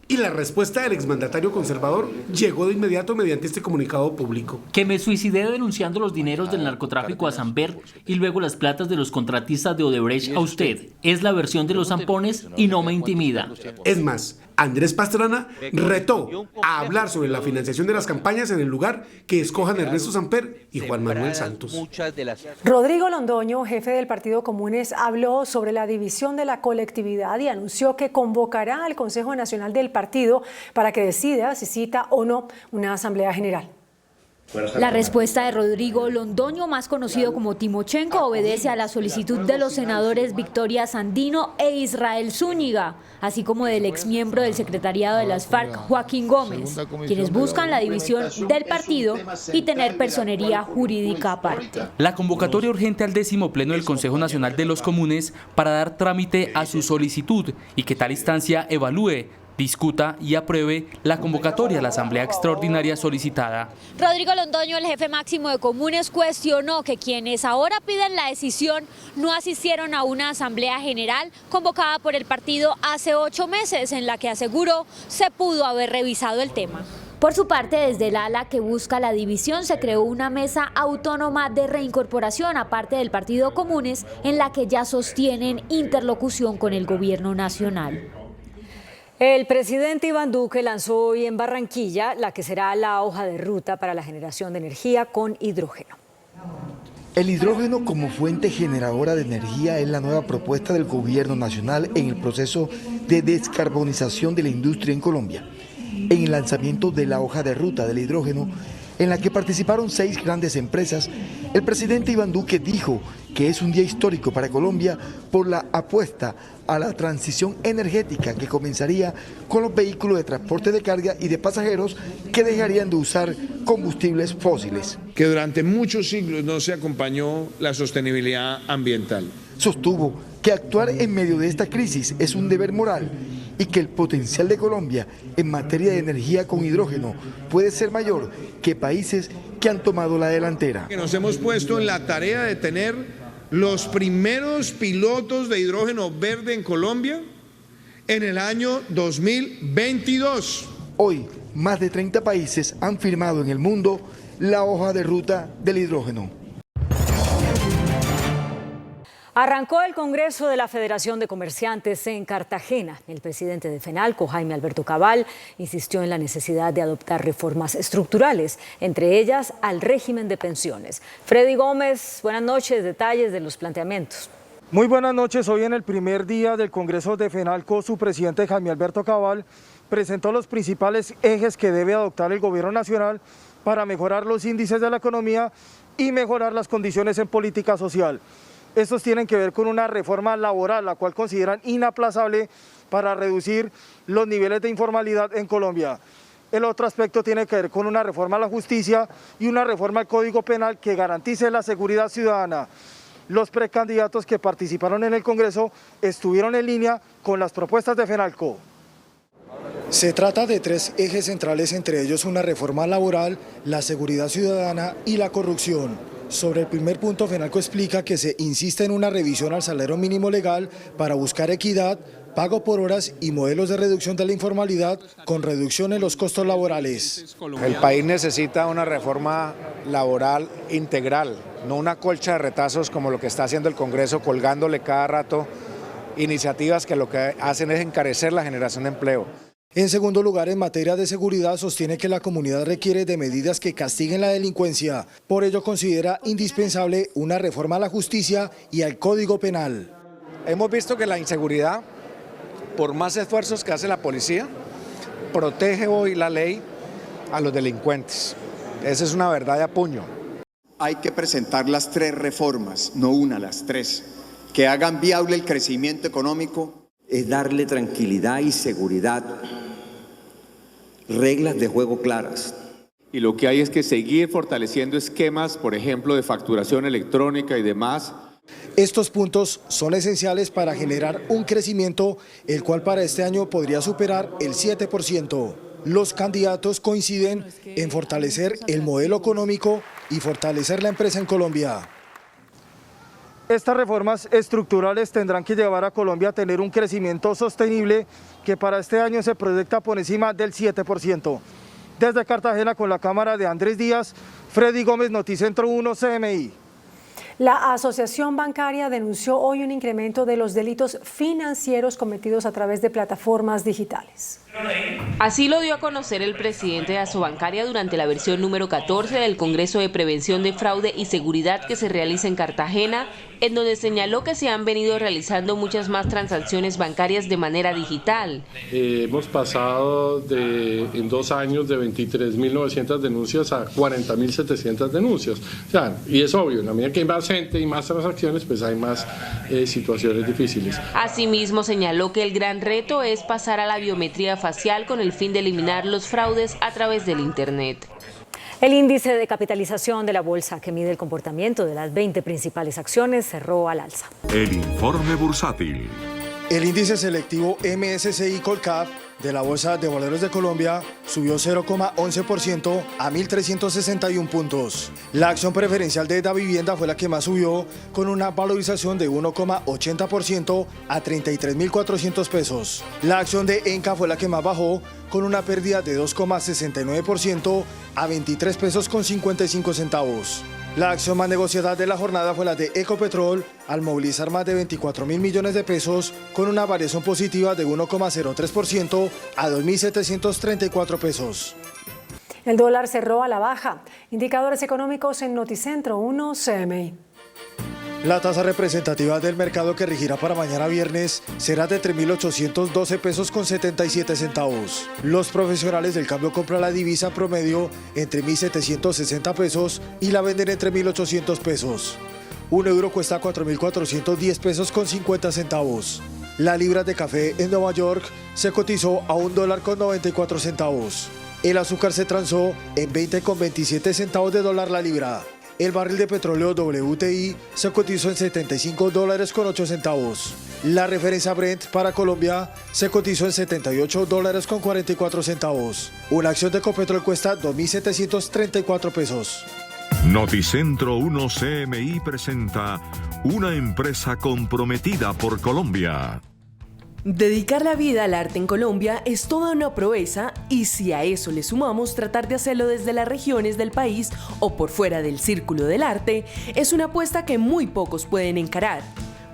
Y la respuesta del exmandatario conservador llegó de inmediato mediante este comunicado público. Que me suicidé denunciando los dineros del narcotráfico a Samper y luego las platas de los contratistas de Odebrecht a usted. Es la versión de los zampones y no me intimida. Es más, Andrés Pastrana retó a hablar sobre la financiación de las campañas en el lugar que escojan Ernesto Samper y Juan Manuel Santos. Rodrigo Londoño, jefe del Partido Comunes, habló sobre la división de la colectividad y anunció que convocará al Consejo Nacional del partido para que decida si cita o no una asamblea general. La respuesta de Rodrigo Londoño, más conocido como Timochenko, obedece a la solicitud de los senadores Victoria Sandino e Israel Zúñiga, así como del exmiembro del secretariado de las FARC, Joaquín Gómez, quienes buscan la división del partido y tener personería jurídica aparte. La convocatoria urgente al 10º Pleno del Consejo Nacional de los Comunes para dar trámite a su solicitud y que tal instancia evalúe, discuta y apruebe la convocatoria a la asamblea extraordinaria solicitada. Rodrigo Londoño, el jefe máximo de Comunes, cuestionó que quienes ahora piden la decisión no asistieron a una asamblea general convocada por el partido hace 8 meses, en la que aseguró se pudo haber revisado el tema. Por su parte, desde el ala que busca la división, se creó una mesa autónoma de reincorporación, aparte del Partido Comunes, en la que ya sostienen interlocución con el gobierno nacional. El presidente Iván Duque lanzó hoy en Barranquilla la que será la hoja de ruta para la generación de energía con hidrógeno. El hidrógeno como fuente generadora de energía es la nueva propuesta del gobierno nacional en el proceso de descarbonización de la industria en Colombia. En el lanzamiento de la hoja de ruta del hidrógeno, en la que participaron 6 grandes empresas, el presidente Iván Duque dijo que es un día histórico para Colombia por la apuesta a la transición energética que comenzaría con los vehículos de transporte de carga y de pasajeros que dejarían de usar combustibles fósiles. Que durante muchos siglos no se acompañó la sostenibilidad ambiental. Sostuvo que actuar en medio de esta crisis es un deber moral y que el potencial de Colombia en materia de energía con hidrógeno puede ser mayor que países que han tomado la delantera. Que nos hemos puesto en la tarea de tener los primeros pilotos de hidrógeno verde en Colombia en el año 2022. Hoy, más de 30 países han firmado en el mundo la hoja de ruta del hidrógeno. Arrancó el Congreso de la Federación de Comerciantes en Cartagena. El presidente de FENALCO, Jaime Alberto Cabal, insistió en la necesidad de adoptar reformas estructurales, entre ellas al régimen de pensiones. Freddy Gómez, buenas noches, detalles de los planteamientos. Muy buenas noches. Hoy en el primer día del Congreso de FENALCO, su presidente Jaime Alberto Cabal presentó los principales ejes que debe adoptar el gobierno nacional para mejorar los índices de la economía y mejorar las condiciones en política social. Estos tienen que ver con una reforma laboral, la cual consideran inaplazable para reducir los niveles de informalidad en Colombia. El otro aspecto tiene que ver con una reforma a la justicia y una reforma al Código Penal que garantice la seguridad ciudadana. Los precandidatos que participaron en el Congreso estuvieron en línea con las propuestas de FENALCO. Se trata de 3 ejes centrales, entre ellos una reforma laboral, la seguridad ciudadana y la corrupción. Sobre el primer punto, FENALCO explica que se insiste en una revisión al salario mínimo legal para buscar equidad, pago por horas y modelos de reducción de la informalidad con reducción en los costos laborales. El país necesita una reforma laboral integral, no una colcha de retazos como lo que está haciendo el Congreso, colgándole cada rato iniciativas que lo que hacen es encarecer la generación de empleo. En segundo lugar, en materia de seguridad, sostiene que la comunidad requiere de medidas que castiguen la delincuencia. Por ello, considera indispensable una reforma a la justicia y al Código Penal. Hemos visto que la inseguridad, por más esfuerzos que hace la policía, protege hoy la ley a los delincuentes. Esa es una verdad de a puño. Hay que presentar las 3 reformas, no una, las 3, que hagan viable el crecimiento económico. Es darle tranquilidad y seguridad, reglas de juego claras. Y lo que hay es que seguir fortaleciendo esquemas, por ejemplo, de facturación electrónica y demás. Estos puntos son esenciales para generar un crecimiento, el cual para este año podría superar el 7%. Los candidatos coinciden en fortalecer el modelo económico y fortalecer la empresa en Colombia. Estas reformas estructurales tendrán que llevar a Colombia a tener un crecimiento sostenible que para este año se proyecta por encima del 7%. Desde Cartagena, con la cámara de Andrés Díaz, Freddy Gómez, Noticentro 1, CMI. La Asociación Bancaria denunció hoy un incremento de los delitos financieros cometidos a través de plataformas digitales. Así lo dio a conocer el presidente de Asobancaria durante la versión número 14 del Congreso de Prevención de Fraude y Seguridad que se realiza en Cartagena, en donde señaló que se han venido realizando muchas más transacciones bancarias de manera digital. Hemos pasado en 2 años de 23.900 denuncias a 40.700 denuncias. O sea, y es obvio, en la medida que hay más gente y más transacciones, pues hay más situaciones difíciles. Asimismo, señaló que el gran reto es pasar a la biometría facial con el fin de eliminar los fraudes a través del Internet. El índice de capitalización de la bolsa, que mide el comportamiento de las 20 principales acciones, cerró al alza. El informe bursátil. El índice selectivo MSCI Colcap de la Bolsa de Valores de Colombia subió 0,11% a 1.361 puntos. La acción preferencial de Davivienda fue la que más subió, con una valorización de 1,80% a 33.400 pesos. La acción de Enca fue la que más bajó, con una pérdida de 2,69% a 23 pesos con 55 centavos. La acción más negociada de la jornada fue la de Ecopetrol, al movilizar más de 24.000 millones de pesos, con una variación positiva de 1,03% a 2.734 pesos. El dólar cerró a la baja. Indicadores económicos en Noticentro 1 CMI. La tasa representativa del mercado que regirá para mañana viernes será de 3.812 pesos con 77 centavos. Los profesionales del cambio compran la divisa promedio entre 1.760 pesos y la venden entre 1.800 pesos. Un euro cuesta 4.410 pesos con 50 centavos. La libra de café en Nueva York se cotizó a $1.94. El azúcar se transó en 20,27 centavos de dólar la libra. El barril de petróleo WTI se cotizó en $75.08. La referencia Brent para Colombia se cotizó en $78.44. Una acción de Ecopetrol cuesta 2.734 pesos. Noticentro 1 CMI presenta una empresa comprometida por Colombia. Dedicar la vida al arte en Colombia es toda una proeza y si a eso le sumamos tratar de hacerlo desde las regiones del país o por fuera del círculo del arte, es una apuesta que muy pocos pueden encarar.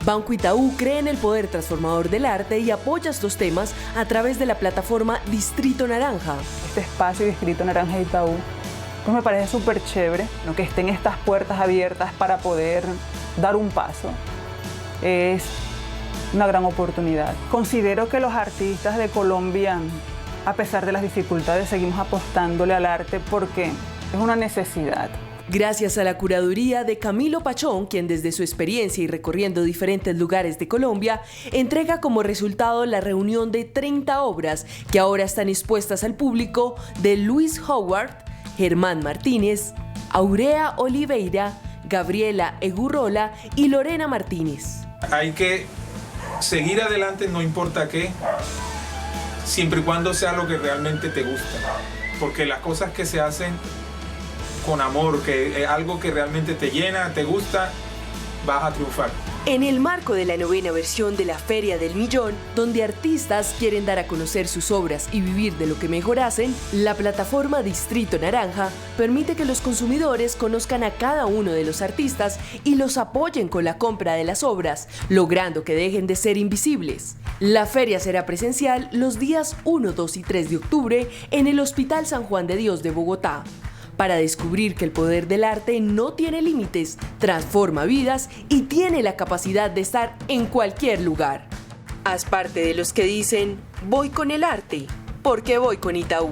Banco Itaú cree en el poder transformador del arte y apoya estos temas a través de la plataforma Distrito Naranja. Este espacio Distrito Naranja de Itaú pues me parece súper chévere, ¿no? Que estén estas puertas abiertas para poder dar un paso. Es una gran oportunidad. Considero que los artistas de Colombia, a pesar de las dificultades, seguimos apostándole al arte porque es una necesidad. Gracias a la curaduría de Camilo Pachón, quien desde su experiencia y recorriendo diferentes lugares de Colombia, entrega como resultado la reunión de 30 obras que ahora están expuestas al público de Luis Howard, Germán Martínez, Aurea Oliveira, Gabriela Egurrola y Lorena Martínez. Hay que seguir adelante, no importa qué, siempre y cuando sea lo que realmente te gusta, porque las cosas que se hacen con amor, que es algo que realmente te llena, te gusta, vas a triunfar. En el marco de la 9ª versión de la Feria del Millón, donde artistas quieren dar a conocer sus obras y vivir de lo que mejor hacen, la plataforma Distrito Naranja permite que los consumidores conozcan a cada uno de los artistas y los apoyen con la compra de las obras, logrando que dejen de ser invisibles. La feria será presencial los días 1, 2 y 3 de octubre en el Hospital San Juan de Dios de Bogotá. Para descubrir que el poder del arte no tiene límites, transforma vidas y tiene la capacidad de estar en cualquier lugar. Haz parte de los que dicen, voy con el arte, porque voy con Itaú.